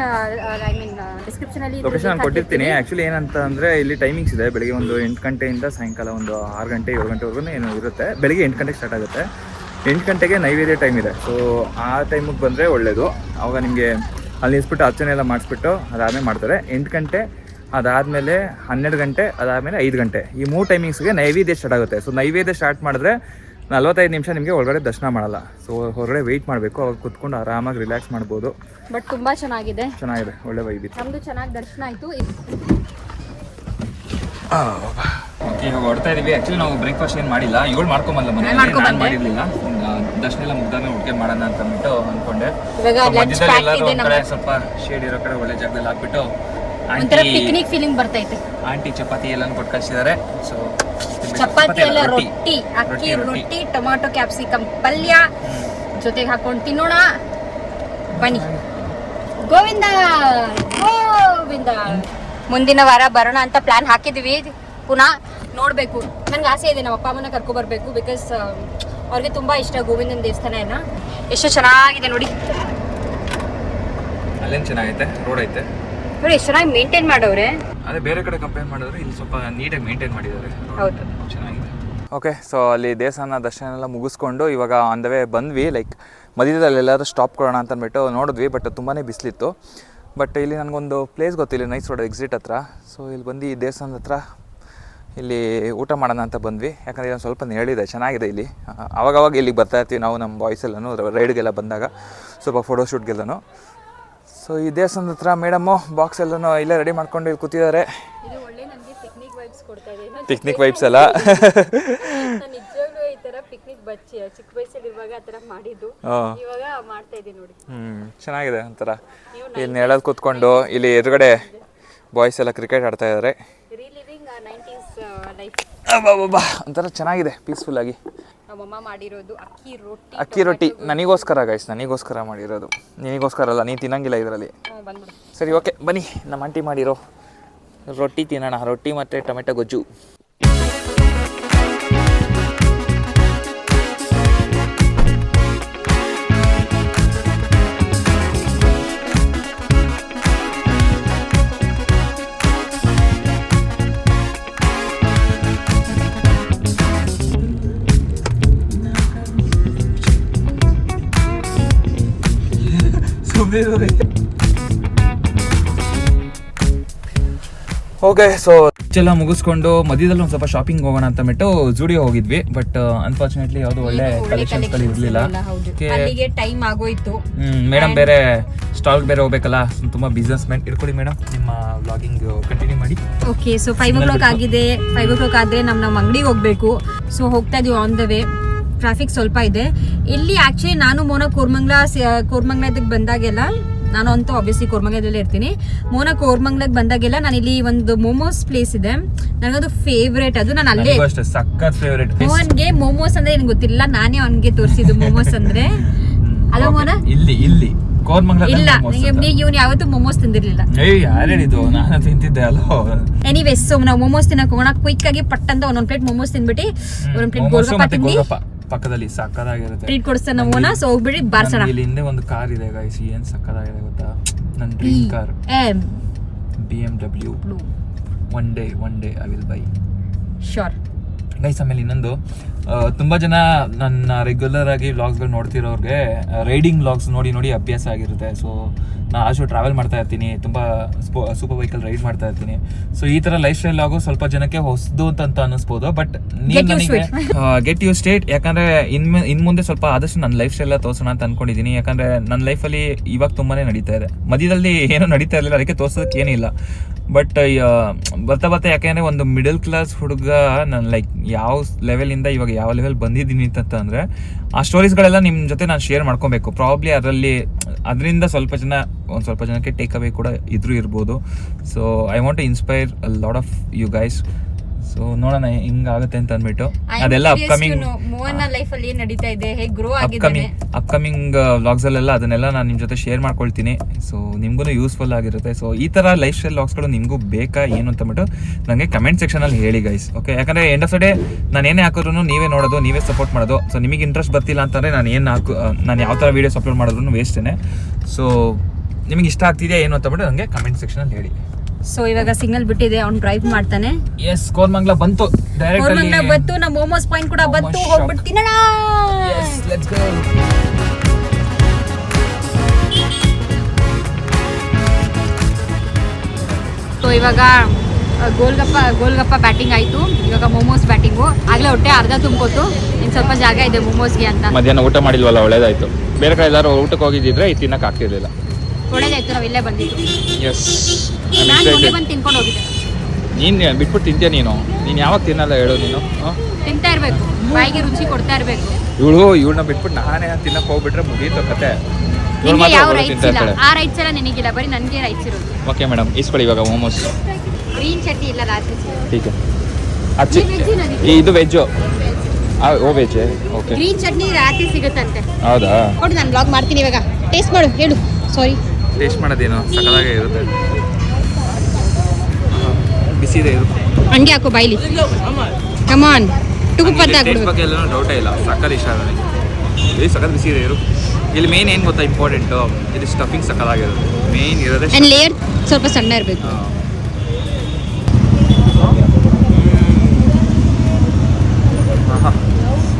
I mean ಡಿಸ್ಕ್ರಿಪ್ಷನಲ್ಲಿ ಲೊಕೇಶನ್ ಕೊಟ್ಟಿರ್ತೀನಿ. ಆ್ಯಕ್ಚುಲಿ ಏನಂತ ಅಂದರೆ ಇಲ್ಲಿ ಟೈಮಿಂಗ್ಸ್ ಇದೆ. ಬೆಳಿಗ್ಗೆ ಒಂದು 8 ಗಂಟೆಯಿಂದ ಸಾಯಂಕಾಲ ಒಂದು 6 ಗಂಟೆ 7 ಗಂಟೆವರೆಗೂ ಏನು ಇರುತ್ತೆ. ಬೆಳಿಗ್ಗೆ 8 ಗಂಟೆಗೆ ಸ್ಟಾರ್ಟ್ ಆಗುತ್ತೆ. 8 ಗಂಟೆಗೆ ನೈವೇದ್ಯ ಟೈಮ್ ಇದೆ. ಸೊ ಆ ಟೈಮಿಗೆ ಬಂದರೆ ಒಳ್ಳೆಯದು. ಆವಾಗ ನಿಮಗೆ ಅಲ್ಲಿ ನಿಲ್ಸ್ಬಿಟ್ಟು ಅರ್ಚನೆ ಎಲ್ಲ ಮಾಡಿಸ್ಬಿಟ್ಟು ಅದಾದಮೇಲೆ ಮಾಡ್ತಾರೆ. 8 ಗಂಟೆ ಅದಾದಮೇಲೆ 12 ಗಂಟೆ ಅದಾದಮೇಲೆ 5 ಗಂಟೆ ಈ 3 ಟೈಮಿಂಗ್ಸ್ಗೆ ನೈವೇದ್ಯ ಸ್ಟಾರ್ಟ್ ಆಗುತ್ತೆ. ಸೊ ನೈವೇದ್ಯ ಸ್ಟಾರ್ಟ್ ಮಾಡಿದ್ರೆ 45 ನಿಮಿಷ ನಿಮಗೆ ಒಳಗಡೆ ದರ್ಶನ ಮಾಡಲ್ಲ. ಸೊ ಹೊರಗಡೆ ವೆಯ್ಟ್ ಮಾಡಬೇಕು. ಅವಾಗ ಕುತ್ಕೊಂಡು ಆರಾಮಾಗಿ ರಿಲ್ಯಾಕ್ಸ್ ಮಾಡ್ಬೋದು. ಬಟ್ ತುಂಬಾ ಚೆನ್ನಾಗಿದೆ, ಒಳ್ಳೆ ವೈಬ್ ಇತ್ತು. ನಮ್ದು ಚೆನ್ನಾಗಿ ದರ್ಶನ ಆಯಿತು. ಇವಾಗ ಹೊಡ್ತಾ ಇದೀವಿ. ಆ್ಯಕ್ಚುಲಿ ನಾವು ಬ್ರೇಕ್ಫಾಸ್ಟ್ ಏನು ಮಾಡಿಲ್ಲ. ಇವಳು ಮಾಡ್ಕೊಂಬಲ್ಲ, ನಾನು ಮಾಡಿರಲಿಲ್ಲ. ದರ್ಶನ ಎಲ್ಲ ಮುಗ್ದಾನೆ ಒಟ್ಟಿಗೆ ಮಾಡೋಣ ಅಂತ ಅಂದ್ಬಿಟ್ಟು ಅಂದ್ಕೊಂಡೆ. ಸ್ವಲ್ಪ ಶೇಡ್ ಇರೋ ಕಡೆ ಒಳ್ಳೆ ಜಾಗದಲ್ಲಿ ಹಾಕ್ಬಿಟ್ಟು ಪಿಕ್ನಿಕ್ ಫೀಲಿಂಗ್ ಬರ್ತೈತೆ. ಆಂಟಿ ಚಪಾತಿ ಎಲ್ಲ ಕೊಟ್ಟು ಕಳಿಸಿದ್ದಾರೆ. ಸೊ ಚಪಾತಿ ಎಲ್ಲ ರೊಟ್ಟಿ, ಅಕ್ಕಿ ರೊಟ್ಟಿ, ಟೊಮಾಟೊ ಕ್ಯಾಪ್ಸಿಕಮ್ ಪಲ್ಯ ಜೊತೆಗೆ ಹಾಕೊಂಡು ತಿನ್ನೋಣ ಬನ್ನಿ. ಗೋವಿಂದ ಗೋವಿಂದ. ಮುಂದಿನ ವಾರ ಬರೋಣ ಅಂತ ಪ್ಲಾನ್ ಹಾಕಿದ್ವಿ. ಪುನಃ ನೋಡಬೇಕು. ನನಗೆ ಆಸೆ ಇದೆ ನಮ್ಮ ಅಪ್ಪ ಅಮ್ಮನ ಕರ್ಕೊಬರ್ಬೇಕು. ಬಿಕಾಸ್ ಅವ್ರಿಗೆ ತುಂಬ ಇಷ್ಟ ಗೋವಿಂದನ ದೇವಸ್ಥಾನ ಎಲ್ಲ. ಎಷ್ಟು ಚೆನ್ನಾಗಿದೆ ನೋಡಿ. ಅಲ್ಲೇನು ಚೆನ್ನಾಗೈತೆ, ರೋಡ್ ಐತೆ ನೋಡಿ, ಎಷ್ಟು ಚೆನ್ನಾಗಿ ಮೇಂಟೈನ್ ಮಾಡವ್ರೆ. ಅದೇ ಬೇರೆ ಕಡೆ ಕಂಪೇರ್ ಮಾಡಿದ್ರೆ ಇಲ್ಲಿ ಸ್ವಲ್ಪ ನೀಟಾಗಿ ಮೇಂಟೈನ್ ಮಾಡಿದ್ದಾರೆ. ಹೌದು, ಚೆನ್ನಾಗಿದೆ. ಓಕೆ, ಸೊ ಅಲ್ಲಿ ದೇವಸ್ಥಾನ ದರ್ಶನ ಎಲ್ಲ ಮುಗಿಸ್ಕೊಂಡು ಇವಾಗ ಆನ್ ದ ವೇ ಬಂದ್ವಿ. ಲೈಕ್ ಮಧ್ಯದಲ್ಲಿ ಎಲ್ಲಾದ್ರೂ ಸ್ಟಾಪ್ ಕೊಡೋಣ ಅಂತ ಅಂದ್ಬಿಟ್ಟು ನೋಡಿದ್ವಿ. ಬಟ್ ತುಂಬಾ ಬಿಸಿಲಿತ್ತು. ಬಟ್ ಇಲ್ಲಿ ನನಗೊಂದು ಪ್ಲೇಸ್ ಗೊತ್ತಿಲ್ಲ, ನೈಸ್ ರೋಡ್ ಎಕ್ಸಿಟ್ ಹತ್ರ. ಸೊ ಇಲ್ಲಿ ಬಂದು ಈ ದೇವಸ್ಥಾನದ ಹತ್ರ ಇಲ್ಲಿ ಊಟ ಮಾಡೋಣ ಅಂತ ಬಂದ್ವಿ. ಯಾಕಂದರೆ ಒಂದು ಸ್ವಲ್ಪ ಹೇಳಿದೆ, ಚೆನ್ನಾಗಿದೆ ಇಲ್ಲಿ. ಅವಾಗವಾಗ ಇಲ್ಲಿಗೆ ಬರ್ತಾ ಇರ್ತೀವಿ ನಾವು, ನಮ್ಮ ಬಾಯ್ಸ್ ಎಲ್ಲನೂ ರೈಡ್ಗೆಲ್ಲ ಬಂದಾಗ ಸ್ವಲ್ಪ ಫೋಟೋಶೂಟ್ಗೆಲ್ಲನೂ. ಸೊ ಈ ದೇವಸ್ಥಾನದ ಹತ್ರ ಮೇಡಮ್ಮು ಬಾಕ್ಸ್ ಎಲ್ಲನೂ ಇಲ್ಲೇ ರೆಡಿ ಮಾಡ್ಕೊಂಡು ಇಲ್ಲಿ ಕೂತಿದ್ದಾರೆ. ಪಿಕ್ನಿಕ್ ವೈಬ್ಸ್ ಎಲ್ಲ ನಿಜವಾಗ್ಲೂ ಈ ತರ ಪಿಕ್ನಿಕ್ ಬಚ್ಚಿ ಚಿಕ್ಕ ವಯಸ್ಸಲ್ಲಿ ಇರುವಾಗ ಆ ತರ ಮಾಡಿದ್ದು, ಇವಾಗ ಮಾಡ್ತಾ ಇದ್ದೀವಿ ನೋಡಿ. ಚೆನ್ನಾಗಿದೆ ಒಂಥರ. ಇಲ್ಲಿ ನೆಳಲ್ಲಿ ಕೂತ್ಕೊಂಡು ಇಲ್ಲಿ ಎದುರುಗಡೆ ಬಾಯ್ಸ್ ಎಲ್ಲ ಕ್ರಿಕೆಟ್ ಆಡ್ತಾ ಇದ್ದಾರೆ. ಒಂಥರ ಚೆನ್ನಾಗಿದೆ, ಪೀಸ್ಫುಲ್ ಆಗಿ. ನಮ್ಮಮ್ಮ ಮಾಡಿರೋದು ಅಕ್ಕಿ ರೊಟ್ಟಿ ನನಗೋಸ್ಕರ ಗೈಸ್, ನನಗೋಸ್ಕರ ಮಾಡಿರೋದು. ನಿನಗೋಸ್ಕರ ಅಲ್ಲ, ನೀನು ತಿನ್ನಂಗಿಲ್ಲ ಇದರಲ್ಲಿ. ಸರಿ ಓಕೆ ಬನ್ನಿ, ನಮ್ಮ ಆಂಟಿ ಮಾಡಿರೋ ರೊಟ್ಟಿ ತಿನ್ನೋಣ. ರೊಟ್ಟಿ ಮತ್ತು ಟೊಮೆಟೊ ಗೊಜ್ಜು. ಓಕೆ, ಸೊ ಎಲ್ಲ ಮುಗಿಸ್ಕೊಂಡು ಮಧ್ಯದಲ್ಲಿ ಒಂದು ಸ್ವಲ್ಪ ಶಾಪಿಂಗ್ ಹೋಗೋಣ ಅಂತ ಬಿಟ್ಟು ಜೂಡಿಯೋ ಹೋಗಿದ್ವಿ. ಬಟ್ ಅನ್ಫಾರ್ಚುನೇಟ್ಲಿ ಯಾವುದು ಒಳ್ಳೆ ಕಲೆಕ್ಷನ್ಸ್ಗಳು ಇರಲಿಲ್ಲ. ಟೈಮ್ ಆಗೋಯ್ತು. ಮೇಡಮ್ ಬೇರೆ ಸ್ಟಾಲ್ಗೆ ಬೇರೆ ಹೋಗ್ಬೇಕಲ್ಲ, ತುಂಬಾ ಬಿಸ್ನೆಸ್ ಮ್ಯಾನ್. ಇಟ್ಕೊಳ್ಳಿ ಮೇಡಮ್, ನಿಮ್ಮ ವ್ಲಾಗಿಂಗ್ ಕಂಟಿನ್ಯೂ ಮಾಡಿ. ಓಕೆ, ಸೊ 5 o'clock ಆಗಿದೆ. 5 o'clock ಆದರೆ ನಮ್ಮ ಅಂಗಡಿಗೆ ಹೋಗಬೇಕು. ಸೊ ಹೋಗ್ತಾ ಇದೀವಿ ಆನ್ ದ ವೇ. ಟ್ರಾಫಿಕ್ ಸ್ವಲ್ಪ ಇದೆ ಇಲ್ಲಿ. ಆ್ಯಕ್ಚುಲಿ ನಾನು ಮೋನ ಕೋರ್ಮಂಗ್ಲಕ್ಕೆ ಬಂದಾಗೆಲ್ಲ ನಾನು ಅಂತೂ ಆಬ್ವಿಯಸ್ಲಿ ಕೋರ್ಮಂಗ್ಲದಲ್ಲೇ ಇರ್ತೀನಿ. ಮೋನ ಕೋರ್ಮಂಗ್ಲಕ್ಕೆ ಬಂದಾಗೆಲ್ಲ ನಾನು ಇಲ್ಲಿ ಒಂದು ಮೋಮೋಸ್ ಪ್ಲೇಸ್ ಇದೆ, ನನಗದು ಫೇವ್ರೇಟ್. ಅದು ನಾನು ಅಲ್ಲೇ ಸಖತ್ ಫೇವ್ರೇಟ್. ಮೋಹನ್ಗೆ ಮೋಮೋಸ್ ಅಂದ್ರೆ ಏನ್ ಗೊತ್ತಿಲ್ಲ, ನಾನೇ ಅವನ್ಗೆ ತೋರಿಸಿದ್ದು ಮೋಮೋಸ್ ಅಂದ್ರೆ. ಅಲ್ಲ ಮೋನ ಇಲ್ಲಿ ಇಲ್ಲ, ಇವ್ನು ಯಾವತ್ತೂ ಮೋಮೋಸ್ ತಿಂದಿರ್ಲಿಲ್ಲ. ಯಾರು ಹೇಳಿದ್ದು? ನಾನು ತಿಂತಿದ್ದೆ ಅಲ್ಲ. ಎನಿವೇಸ್, ಸೊ ನಾವು ಮೋಮೋಸ್ ತಿನ್ನಕ್ ಹೋಗೋಣ. ಕ್ವಿಕ್ ಆಗಿ ಪಟ್ಟಂತ ಒಂದೊಂದ್ ಪ್ಲೇಟ್ ಮೋಮೋಸ್ ತಿನ್ಬಿಟ್ಟು ಒಂದೊಂದ್ ಪ್ಲೇಟ್ ಗೋಲ್ಗಪ್ಪ ತಿಂದು ಪಕ್ಕದಲ್ಲಿ ಸಕ್ಕದಾಗಿರುತ್ತೆ. ಟ್ರೀಟ್ ಕೊಡಿಸ್ತಾನೆ ನಾವು. ಸೊ ಹೋಗ್ಬಿಡಿ ಬಾರ್ಸೋಣ. ಇಲ್ಲಿ ಹಿಂದೆ ಒಂದು ಕಾರ್ ಇದೆ ಗೈಸ್, ಏನ್ ಸಕ್ಕದಾಗಿದೆ ಗೊತ್ತಾ? ನನ್ನ dream car BMW. One day I will buy sure guys. ಆಮೇಲೆ ಇನ್ನೊಂದು, ತುಂಬಾ ಜನ ನನ್ನ ರೆಗ್ಯುಲರ್ ಆಗಿ ವ್ಲಾಗ್ಸ್ಗಳು ನೋಡ್ತಿರೋರ್ಗೆ ರೈಡಿಂಗ್ ವ್ಲಾಗ್ಸ್ ನೋಡಿ ಅಭ್ಯಾಸ ಆಗಿರುತ್ತೆ. ಸೊ ನಾನು ಆಶು ಟ್ರಾವೆಲ್ ಮಾಡ್ತಾ ಇರ್ತೀನಿ, ತುಂಬಾ ಸೂಪರ್ ವೆಹಿಕಲ್ ರೈಡ್ ಮಾಡ್ತಾ ಇರ್ತೀನಿ. ಸೊ ಈ ತರ ಲೈಫ್ ಸ್ಟೈಲ್ ಆಗೋ ಸ್ವಲ್ಪ ಜನಕ್ಕೆ ಹೊಸದು ಅಂತ ಅನಿಸ್ಬೋದು. ಬಟ್ ನೀವು ನನಗೆ ಗೆಟ್ ಯೂಸ್ ಸ್ಟೇಟ್, ಯಾಕಂದ್ರೆ ಇನ್ ಮುಂದೆ ಸ್ವಲ್ಪ ಆದಷ್ಟು ನನ್ನ ಲೈಫ್ ಸ್ಟೈಲ್ ತೋರ್ಸೋಣ ಅಂತ ಅನ್ಕೊಂಡಿದ್ದೀನಿ. ಯಾಕಂದ್ರೆ ನನ್ನ ಲೈಫಲ್ಲಿ ಇವಾಗ ತುಂಬಾನೇ ನಡೀತಾ ಇದೆ. ಮಧ್ಯದಲ್ಲಿ ಏನೂ ನಡೀತಾ ಇರಲಿಲ್ಲ, ಅದಕ್ಕೆ ತೋರ್ಸೋದಕ್ಕೆ ಏನಿಲ್ಲ. ಬಟ್ ಬರ್ತಾ ಯಾಕೆಂದ್ರೆ ಒಂದು ಮಿಡಲ್ ಕ್ಲಾಸ್ ಹುಡುಗ ನಾನು ಲೈಕ್ ಯಾವ ಲೆವೆಲಿಂದ ಇವಾಗ ಯಾವ ಲೆವೆಲ್ ಬಂದಿದ್ದೀನಿ ಅಂತಂದ್ರೆ ಆ ಸ್ಟೋರೀಸ್ಗಳೆಲ್ಲ ನಿಮ್ಮ ಜೊತೆ ನಾನು ಶೇರ್ ಮಾಡ್ಕೊಬೇಕು. ಪ್ರಾಬ್ಲಿ ಅದರಿಂದ ಸ್ವಲ್ಪ ಜನಕ್ಕೆ ಟೇಕ್ ಅವೇ ಕೂಡ ಇರ್ಬೋದು. So I want to inspire a lot of you guys. So ನೋಡೋಣ ಹಿಂಗಾಗುತ್ತೆ ಅಂತ ಅಂದ್ಬಿಟ್ಟು ಅದೆಲ್ಲ ಅಪ್ಕಮಿಂಗ್ ವ್ಲಾಗ್ಸ್ ಅಲ್ಲೆಲ್ಲ ಅದನ್ನೆಲ್ಲ ನಾನು ನಿಮ್ಮ ಜೊತೆ ಶೇರ್ ಮಾಡ್ಕೊಳ್ತೀನಿ. ಸೊ ನಿಮ್ಗೂ ಯೂಸ್ಫುಲ್ ಆಗಿರುತ್ತೆ. ಸೊ ಈ ತರ ಲೈಫ್ ಸ್ಟೈಲ್ ವ್ಲಾಗ್ಸ್ಗಳು ನಿಮಗೂ ಬೇಕಾ ಏನು ಅಂತ ಅಂದ್ಬಿಟ್ಟು ನನಗೆ ಕಮೆಂಟ್ ಸೆಕ್ಷನ್ ಅಲ್ಲಿ ಹೇಳಿ ಗೈಸ್. ಓಕೆ, ಯಾಕಂದ್ರೆ ಎಂಡ್ ಆಫ್ ದ ಡೇ ನಾನು ಏನೇ ಹಾಕಿದ್ರು ನೀವೇ ನೋಡೋದು, ನೀವೇ ಸಪೋರ್ಟ್ ಮಾಡೋದು. ಸೊ ನಿಮಗೆ ಇಂಟ್ರೆಸ್ಟ್ ಬರ್ತಿಲ್ಲ ಅಂತಂದ್ರೆ ನಾನು ಯಾವ ತರ ವಿಡಿಯೋಸ್ ಅಪ್ಲೋಡ್ ಮಾಡಿದ್ರು ವೇಸ್ಟೇನೆ. ಸೊ ನಿಮಗೆ ಇಷ್ಟ ಆಗ್ತಿದೆಯಾ ಏನು ಅಂತ ಅಂದ್ಬಿಟ್ಟು ನನಗೆ ಕಮೆಂಟ್ ಸೆಕ್ಷನ್ ಅಲ್ಲಿ ಹೇಳಿ. ಸೊ ಇವಾಗ ಸಿಗ್ನಲ್ ಬಿಟ್ಟಿದೆ, ಅವ್ನು ಡ್ರೈವ್ ಮಾಡ್ತಾನೆ. ಎಸ್, ಕೋರ್ಮಂಗ್ಲ ಬಂತು, ಕೋರ್ಮಂಗ್ಲ ಬಂತು, ನಮ್ಮ ಮೋಮೋಸ್ ಪಾಯಿಂಟ್ ಕೂಡ ಬಂತು. ಹೋಗ್ಬಿಟ್ಟು ತಿನ್ನೋಣ. Let's go. ಸೊ ಇವಾಗ ಗೋಲ್ಗಪ್ಪ ಬ್ಯಾಟಿಂಗ್ ಆಯ್ತು, ಇವಾಗ ಮೋಮೋಸ್ ಬ್ಯಾಟಿಂಗು. ಆಗ್ಲೇ ಹೊಟ್ಟೆ ಅರ್ಧ ತುಂಬ್ಕೋತು, ಇನ್ನು ಸ್ವಲ್ಪ ಜಾಗ ಇದೆ ಮೋಮೋಸ್ಗೆ ಅಂತ. ಮಧ್ಯಾಹ್ನ ಊಟ ಮಾಡಿಲ್ವಲ್ಲ, ಒಳ್ಳೇದಾಯ್ತು. ಬೇರೆ ಕಡೆ ಎಲ್ಲರೂ ಊಟಕ್ಕೆ ಹೋಗಿದ್ದಿದ್ರೆ ಇದು ತಿನ್ನಕ್ಕೆ ಆಗ್ತಿರ್ಲಿಲ್ಲ. ಒಳ್ಳೇದಾಯ್ತು, ನಾವು ಇಲ್ಲೇ ಬಂದಿದ್ದು. ಎಸ್, ನಾನು ಮುಂದೆ ಬಂದು ತಿನ್ಕೊಂಡು ಹೋಗಿದ್ದೆ. ನೀನು ಬಿಟ್ಬಿಟ್ಟು ತಿಂತೀಯ ನೀನು ಯಾವಾಗ ತಿನ್ನಲ್ಲ ಹೇಳು? ನೀನು ತಿಂತಾ ಇರಬೇಕು, ಬಾಯಿಗೆ ರುಚಿ ಕೊಡ್ತಾ ಇರಬೇಕು. ಇವಳನ್ನ ಬಿಟ್ಬಿಟ್ಟು ನಾನೇ ತಿನ್ನಕ್ಕೆ ಹೋಗ್ಬಿಟ್ರೆ ಮುಗೀತು ಕತೆ. ಯಾವ ರೈಟ್ಸ್ ಇಲ್ಲ, ಆ ರೈಟ್ಸ್ ಎಲ್ಲ ನಿನಗಿಲ್ಲ, ಬರೀ ನನಗೆ ರೈಟ್ಸ್ ಇರೋದು. ಓಕೆ ಮೇಡಮ್, ಇಸ್ಕೊಳ್ಳಿ ಇವಾಗ ಮೋಮೋಸ್. ಗ್ರೀನ್ ಚಟ್ನಿ ಇಲ್ಲ ರಾತ್ರಿ. ಟೀಕೆ ಇದು ವೆಜ್ಜು. ಓ ವೆಜ್. ಓಕೆ, ಗ್ರೀನ್ ಚಟ್ನಿ ರಾತ್ರಿ ಸಿಗುತ್ತಂತೆ. ಹೌದಾ? ನೋಡಿ, ನಾನು ಬ್ಲಾಗ್ ಮಾಡ್ತೀನಿ ಇವಾಗ. ಟೇಸ್ಟ್ ಮಾಡು, ಹೇಳು. ಸಾರಿ, ಟೇಸ್ಟ್ ಮಾಡೋದೇನು ಸಕ್ಕದಾಗೆ ಇರುತ್ತೆ. ಬಿಸಿ ಇದೆ ಇದು. ಹಂಗೆ ಹಾಕು ಬಾಯ್ಲಿ. ಕಮಾನ್, ತುಪ್ಪತ್ತ ಟೇಸ್ಟ್ ಬಗ್ಗೆ ಎಲ್ಲ ಡೌಟೇ ಇಲ್ಲ, ಸಕ್ಕತ್ ಇಷ್ಟ ನನಗೆ. ಇದು ಸಕ್ಕತ್ ಬಿಸಿ ಇದೆ ಇರು. ಇಲ್ಲಿ ಮೇನ್ ಏನು ಗೊತ್ತಾ ಇಂಪಾರ್ಟೆಂಟು, ಇದು ಸ್ಟಫಿಂಗ್ ಸಕ್ಕದಾಗಿರುತ್ತೆ. ಮೇನ್ ಇರೋದೇ ಆ್ಯಂಡ್ ಲೇಯರ್ ಸ್ವಲ್ಪ ಸಣ್ಣ ಇರಬೇಕು.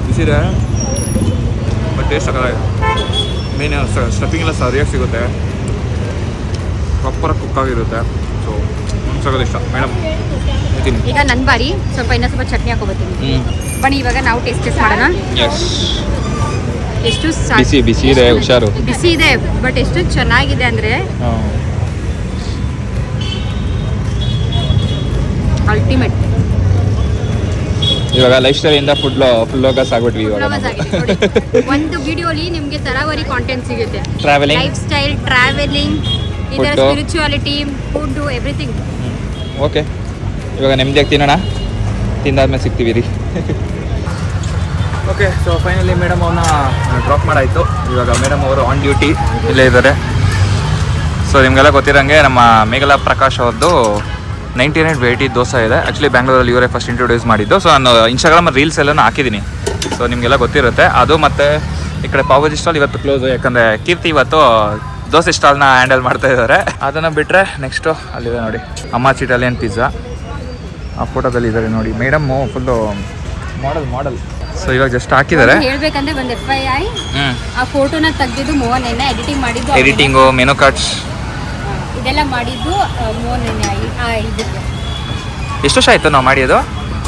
ಬಿಸಿ ಇದೆ ಬಟ್ ಟೇಸ್ಟ್ ಸಕ್ಕದಾಗಿದೆ. ಮೇನ್ ಸ್ಟಫಿಂಗ್ ಎಲ್ಲ ಸರಿಯಾಗಿ ಸಿಗುತ್ತೆ, ಪ್ರಾಪರಾಗಿ ಕುಕ್ ಆಗಿರುತ್ತೆ. ಸೊ ಸಕ್ಕತ್ ಇಷ್ಟ ಮೇಡಮ್. ಈಗ ನನ್ನ ಬಾರಿ, ಇನ್ನೂ ಸ್ವಲ್ಪ ಚಟ್ನಿ ಹಾಕೋಬರ್ತೀನಿ. ಬನ್ನಿ ಇವಾಗ ನಾವು ಟೇಸ್ಟ್ ಮಾಡೋಣ. ಎಸ್, ಎಷ್ಟು ಬಿಸಿ ಇದೆ, ಹುಷಾರು. ಬಿಸಿ ಇದೆ, ಬಟ್ ಎಷ್ಟು ಚೆನ್ನಾಗಿದೆ ಅಂದರೆ ಅಲ್ಟಿಮೇಟ್. ಇವಾಗ ಲೈಫ್ ಸ್ಟೈಲ್ ಇಂದ ಫುಲ್ ಲೋಗಸ್ ಆಗ್ಬಿಟ್ವಿ ಇವಾಗ. ಒಂದು ವಿಡಿಯೋಲಿ ನಿಮಗೆ ತರಾವರಿ ಕಾಂಟೆಂಟ್ ಸಿಗುತ್ತೆ. ಟ್ರಾವೆಲಿಂಗ್, ಲೈಫ್ ಸ್ಟೈಲ್, ಟ್ರಾವೆಲಿಂಗ್, ಇದರ ಸ್ಪಿರಿಚುಯಾಲಿಟಿ, ಫುಡ್, ಎವ್ರಿಥಿಂಗ್. ಓಕೆ, ಇವಾಗ ನೆಮ್ಮದಿಯಾಗಿ ತಿನ್ನೋಣ, ತಿಂದಾದ್ಮೇಲೆ ಸಿಗ್ತೀವಿ ರೀ. ಓಕೆ, ಸೊ ಫೈನಲಿ ಮೇಡಮ್ ಅವನ್ನ ಡ್ರಾಪ್ ಮಾಡಾಯಿತು. ಇವಾಗ ಮೇಡಮ್ ಅವರು ಆನ್ ಡ್ಯೂಟಿ ಇಲ್ಲೇ ಇದ್ದಾರೆ. ಸೊ ನಿಮಗೆಲ್ಲ ಗೊತ್ತಿರೋಂಗೆ ನಮ್ಮ ಮೇಘಲಾ ಪ್ರಕಾಶ್ ಅವ್ರದ್ದು 99 ವೆರೈಟಿ ದೋಸೆ ಇದೆ. ಆ್ಯಕ್ಚುಲಿ ಬ್ಯಾಂಗ್ಳೂರಲ್ಲಿ ಇವರೇ ಫಸ್ಟ್ ಇಂಟ್ರೊಡ್ಯೂಸ್ ಮಾಡಿದ್ದು. ಸೊ ನಾನು ಇನ್ಸ್ಟಾಗ್ರಾಮ್ ರೀಲ್ಸ್ ಎಲ್ಲ ಹಾಕಿದ್ದೀನಿ, ಸೊ ನಿಮಗೆಲ್ಲ ಗೊತ್ತಿರುತ್ತೆ ಅದು. ಮತ್ತು ಈ ಕಡೆ ಪಾವ್ ಭಾಜಿ ಸ್ಟಾಲ್ ಇವತ್ತು ಕ್ಲೋಸು, ಯಾಕಂದರೆ ಕೀರ್ತಿ ಇವತ್ತು ದೋಸೆ ಸ್ಟಾಲ್ನ ಹ್ಯಾಂಡಲ್ ಮಾಡ್ತಾ ಇದ್ದಾರೆ. ಅದನ್ನು ಬಿಟ್ಟರೆ ನೆಕ್ಸ್ಟು ಅಲ್ಲಿದೆ ನೋಡಿ ಅಮ್ಮಾಚಿ ಇಟಾಲಿಯನ್ ಪಿಜ್ಜಾ. ಆ ಫೋಟೋದಲ್ಲಿ ಇದ್ದಾರೆ ನೋಡಿ ಮೇಡಮ್ಮು, ಫುಲ್ಲು ಮಾಡಲ್. ಸೊ ಇವಾಗ ಜಸ್ಟ್ ಹಾಕಿದ್ದಾರೆ. ಹೇಳ್ಬೇಕಂದ್ರೆ ಒಂದು FYI, ಆ ಫೋಟೋನ ತೆಗೆದಿದ್ದು ಮೋಹನ್ ಎಣ್ಣೆ, ಎಡಿಟಿಂಗ್ ಮಾಡಿದ್ದು ಎಡಿಟಿಂಗು, ಮೆನು ಕಾರ್ಡ್ಸ್ ಇದೆಲ್ಲ ಮಾಡಿದ್ದು ಮೋಹನ್ ಎಣ್ಣೆ. ಇದಕ್ಕೆ ಎಷ್ಟು ವರ್ಷ ಆಯಿತು ನಾವು ಮಾಡಿದ್ದು?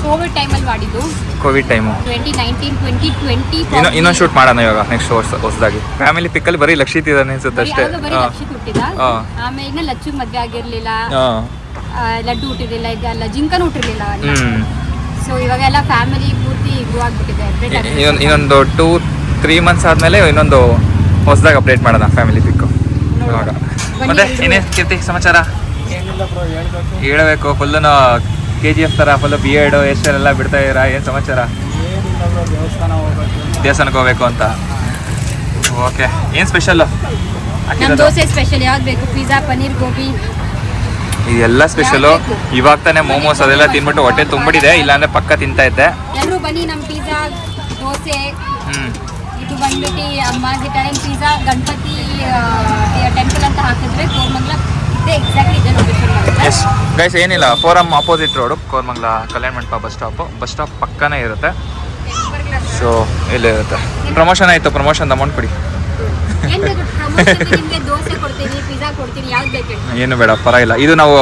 ಕೋವಿಡ್ ಟೈಮಲ್ಲಿ ಮಾಡಿದ್ದು. Covid time 2019-2020. ಇನ್ನೊಂದು ಶೂಟ್ ಮಾಡೋಣ ಇವಾಗ ನೆಕ್ಸ್ಟ್ ಹೊಸದಾಗಿ. ಫ್ಯಾಮಿಲಿ ಪಿಕ್ಕಲ್ಲಿ ಬರೀ ಲಕ್ಷಿತ್ ಇದ್ದಾನೆ ಅನ್ಸುತ್ತೆ ಅಷ್ಟೇ. ಆಮೇಲೆ ಲಚ್ಚು ಮದ್ವೆ ಆಗಿರ್ಲಿಲ್ಲ, ಲಡ್ಡು ಹುಟ್ಟಿರ್ಲಿಲ್ಲ, ಇದೆಲ್ಲ ಜಿಂಕನ್ ಹುಟ್ಟಿರ್ಲಿಲ್ಲ. ಸೊ ಇವಾಗೆಲ್ಲ ಫ್ಯಾಮಿಲಿ ಪೂರ್ತಿ ಗ್ರೋ ಆಗ್ಬಿಟ್ಟಿದೆ. ಇನ್ನೊಂದು 2-3 ಮಂತ್ಸ್ ಆದಮೇಲೆ ಇನ್ನೊಂದು ಹೊಸದಾಗಿ ಅಪ್ಡೇಟ್ ಮಾಡೋಣ ಫ್ಯಾಮಿಲಿ ಪಿಕ್ಕು. ಇವಾಗ ಮತ್ತೆ ಇನ್ನೇನು ಕೀರ್ತಿ ಸಮಾಚಾರ? ಹೇಳಬೇಕು ಫುಲ್ಲು KGF ಥರ ಫುಲ್ಲು BEd ಎಷ್ಟೆಲ್ಲ ಎಲ್ಲ ಬಿಡ್ತಾ ಇದ್ದೀರಾ, ಏನು ಸಮಾಚಾರ? ದೇವಸ್ಥಾನಕ್ಕೆ ಹೋಗ್ಬೇಕು ಅಂತ. ಓಕೆ, ಏನು ಸ್ಪೆಷಲ್ಲು? ನಮ್ಮ ದೋಸೆ ಸ್ಪೆಷಲ್ ಯಾವ್ದು ಬೇಕು? ಪಿಜ್ಜಾ, ಪನ್ನೀರ್, ಗೋಬಿ ಇದೆಲ್ಲ ಸ್ಪೆಷಲು. ಇವಾಗ ತಾನೇ ಮೋಮೋಸ್ ಅದೆಲ್ಲ ತಿನ್ಬಿಟ್ಟು ಹೊಟ್ಟೆ ತುಂಬಿಡಿದೆ, ಇಲ್ಲಾಂದ್ರೆ ಪಕ್ಕ ತಿಂತಾ ಇದ್ದೆ. ಎಲ್ಲರೂ ಬನ್ನಿ ನಮ್ಮ ಪಿಜ್ಜಾ ದೋಸೆ. ಇದು ಬಂದ್ಬಿಟ್ಟು ಅಮ್ಮಾಜಿ ಟೈಮ್ ಪಿಜ್ಜಾ ಗಣಪತಿ ಟೆಂಪಲ್ ಅಂತ ಹಾಕಿದ್ರೆ ಕೋರಮಂಗಲ ಇದೆ, ಎಕ್ಸಾಕ್ಟ್ಲಿ ಇದೆ ಲೊಕೇಶನ್. ಎಸ್ ಗೈಸ್, ಏನಿಲ್ಲ, forum opposite road, Koramangala Kalyana Mantapa bus stop ಪಕ್ಕನೇ ಇರುತ್ತೆ. ಸೊ ಇಲ್ಲಿರುತ್ತೆ. ಪ್ರಮೋಷನ್ ಆಯಿತು, ಪ್ರಮೋಷನ್ ಅಮೌಂಟ್ ಕೊಡಿ. ಏನು ಬೇಕು ಪ್ರಮೋಷನ್? ನಿಮಗೆ ದೋಸೆ ಕೊಡ್ತೀನಿ, ಪಿಜ್ಜಾ ಕೊಡ್ತೀನಿ, ಯಾವ್ದು ಬೇಕು? ಏನು ಬೇಡ, ಪರವಾಗಿಲ್ಲ. ಇದು ನಾವು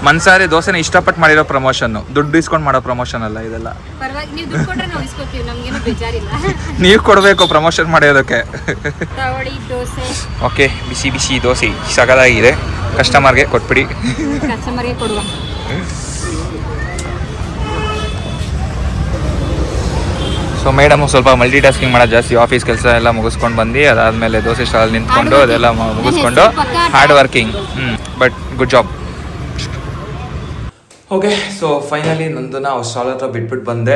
ಮನ್ಸಾರಿ ದೋಸೆನ ಇಷ್ಟಪಟ್ಟು ಮಾಡಿರೋ ಪ್ರಮೋಷನ್ನು, ದುಡ್ಡು ಇಸ್ಕೊಂಡು ಮಾಡೋ ಪ್ರಮೋಷನ್ ಅಲ್ಲ ಇದೆಲ್ಲ. ಪರವಾಗಿ, ನೀವು ದುಡ್ಡು ಕೊಟ್ಟರೆ ನಾವು ಇಸ್ಕೊತೀವಿ, ನಮಗೇನು ಬೇಜಾರಿಲ್ಲ. ನೀವು ಕೊಡಬೇಕು ಪ್ರಮೋಷನ್ ಮಾಡೋದಕ್ಕೆ. ತವಳಿ ದೋಸೆ. ಓಕೆ, ಬಿಸಿ ಬಿಸಿ ದೋಸೆ ಸಗದಾಗಿದೆ, ಕಸ್ಟಮರ್ಗೆ ಕೊಟ್ಬಿಡಿ. ಕಸ್ಟಮರ್ಗೆ ಕೊಡುವ. ಸೊ ಮೇಡಮು ಸ್ವಲ್ಪ ಮಲ್ಟಿ ಟಾಸ್ಕಿಂಗ್ ಮಾಡೋದು ಜಾಸ್ತಿ. ಆಫೀಸ್ ಕೆಲಸ ಎಲ್ಲ ಮುಗಿಸ್ಕೊಂಡು ಬಂದು ಅದಾದಮೇಲೆ ದೋಸೆ ಸ್ಟಾಲ್ ನಿಂತ್ಕೊಂಡು ಅದೆಲ್ಲ ಮುಗಿಸ್ಕೊಂಡು hard working. But good job. Okay, so finally ನಂದನ್ನ ಅವ್ರ ಸ್ಟಾಲ್ ಹತ್ರ ಬಿಟ್ಬಿಟ್ಟು ಬಂದೆ.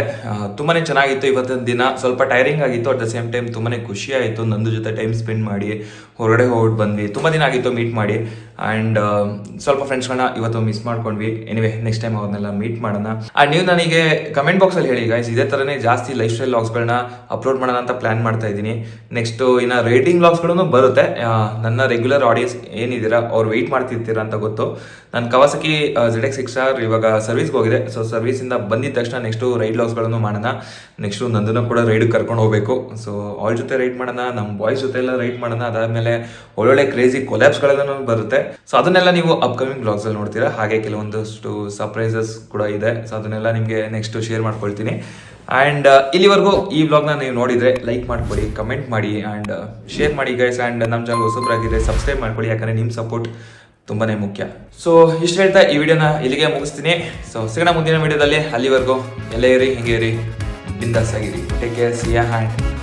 ತುಂಬಾ ಚೆನ್ನಾಗಿತ್ತು ಇವತ್ತಿನ ದಿನ. ಸ್ವಲ್ಪ ಟೈರಿಂಗ್ ಆಗಿತ್ತು, ಅಟ್ ದ ಸೇಮ್ ಟೈಮ್ ತುಂಬಾ ಖುಷಿ ಆಯಿತು ನಂದು ಜೊತೆ ಟೈಮ್ ಸ್ಪೆಂಡ್ ಮಾಡಿ. ಹೊರಗಡೆ ಹೋಗ್ಬಿಟ್ಟು ಬಂದ್ವಿ, ತುಂಬ ದಿನ ಆಗಿತ್ತು ಮೀಟ್ ಮಾಡಿ. ಆ್ಯಂಡ್ ಸ್ವಲ್ಪ ಫ್ರೆಂಡ್ಸ್ಗಳನ್ನ ಇವತ್ತು ಮಿಸ್ ಮಾಡ್ಕೊಂಡ್ವಿ. ಎನಿವೆ, ನೆಕ್ಸ್ಟ್ ಟೈಮ್ ಅವ್ರನ್ನೆಲ್ಲ ಮೀಟ್ ಮಾಡೋಣ. ಆ್ಯಂಡ್ ನೀವು ನನಗೆ ಕಮೆಂಟ್ ಬಾಕ್ಸಲ್ಲಿ ಹೇಳಿ ಗೈಸ್, ಇದೇ ಥರನೇ ಜಾಸ್ತಿ ಲೈಫ್ ಸ್ಟೈಲ್ ವ್ಲಾಗ್ಸ್ಗಳನ್ನ ಅಪ್ಲೋಡ್ ಮಾಡೋಣ ಅಂತ ಪ್ಲ್ಯಾನ್ ಮಾಡ್ತಾ ಇದ್ದೀನಿ. ನೆಕ್ಸ್ಟು ಇನ್ನು ರೈಟಿಂಗ್ ವ್ಲಾಗ್ಸ್ಗಳೂ ಬರುತ್ತೆ. ನನ್ನ ರೆಗ್ಯುಲರ್ ಆಡಿಯನ್ಸ್ ಏನಿದ್ದೀರಾ ಅವ್ರು ವೆಯ್ಟ್ ಮಾಡ್ತಿರ್ತೀರಾ ಅಂತ ಗೊತ್ತು. ನಾನು ಕವಾಸಕಿ ZX6R ಇವಾಗ ಸರ್ವಿಸ್ಗೆ ಹೋಗಿದೆ. ಸೊ ಸರ್ವಿಸಿಂದ ಬಂದಿದ ತಕ್ಷಣ ನೆಕ್ಸ್ಟು ರೈಡ್ ವ್ಲಾಗ್ಸ್ಗಳನ್ನು ಮಾಡೋಣ. ನೆಕ್ಸ್ಟು ನಂದನ್ನು ಕೂಡ ರೈಡಿಗೆ ಕರ್ಕೊಂಡು ಹೋಗಬೇಕು. ಸೊ ಅವ್ರ ಜೊತೆ ರೈಡ್ ಮಾಡೋಣ, ನಮ್ಮ ಬಾಯ್ಸ್ ಜೊತೆ ಎಲ್ಲ ರೈಡ್ ಮಾಡೋಣ. ಅದಾದಮೇಲೆ ಒಳ್ಳೊಳ್ಳೆ ಕ್ರೇಜಿ ಕೊಲ್ಯಾಬ್ಸ್ಗಳೆಲ್ಲ ಬರುತ್ತೆ. ಸೊ ಅದನ್ನೆಲ್ಲ ನೀವು ಅಪ್ಕಮಿಂಗ್ ವ್ಲಾಗ್ಸಲ್ಲಿ ನೋಡ್ತೀರಾ. ಹಾಗೆ ಕೆಲವೊಂದಷ್ಟು ಸರ್ಪ್ರೈಸಸ್ ಕೂಡ ಇದೆ. ಸೊ ಅದನ್ನೆಲ್ಲ ನಿಮಗೆ ನೆಕ್ಸ್ಟು ಶೇರ್ ಮಾಡ್ಕೊಳ್ತೀನಿ. ಆ್ಯಂಡ್ ಇಲ್ಲಿವರೆಗೂ ಈ ವ್ಲಾಗ್ನ ನೀವು ನೋಡಿದರೆ ಲೈಕ್ ಮಾಡಿಕೊಡಿ, ಕಮೆಂಟ್ ಮಾಡಿ ಆ್ಯಂಡ್ ಶೇರ್ ಮಾಡಿ ಗೈಸ್. ಆ್ಯಂಡ್ ನಮ್ಮ ಚಾನಲ್ ಹೊಸಬ್ರಾಗಿದೆ, ಸಬ್ಸ್ಕ್ರೈಬ್ ಮಾಡ್ಕೊಳ್ಳಿ, ಯಾಕಂದರೆ ನಿಮ್ಮ ಸಪೋರ್ಟ್ ತುಂಬಾ ಮುಖ್ಯ. ಸೊ ಇಷ್ಟು ಹೇಳ್ತಾ ಈ ವಿಡಿಯೋನ ಇಲ್ಲಿಗೆ ಮುಗಿಸ್ತೀನಿ. ಸೊ ಸಿಗೋಣ ಮುಂದಿನ ವಿಡಿಯೋದಲ್ಲಿ. ಅಲ್ಲಿವರೆಗೂ ಎಲ್ಲೇ ಇರಿ, ಹಿಂಗೆ ಇರಿ, ಬಿಂದಾಸ್ ಆಗಿರಿ. ಟೇಕ್ ಕೇರ್, ಸಿ ಯಾ ಹ್ಯಾಂಡ್.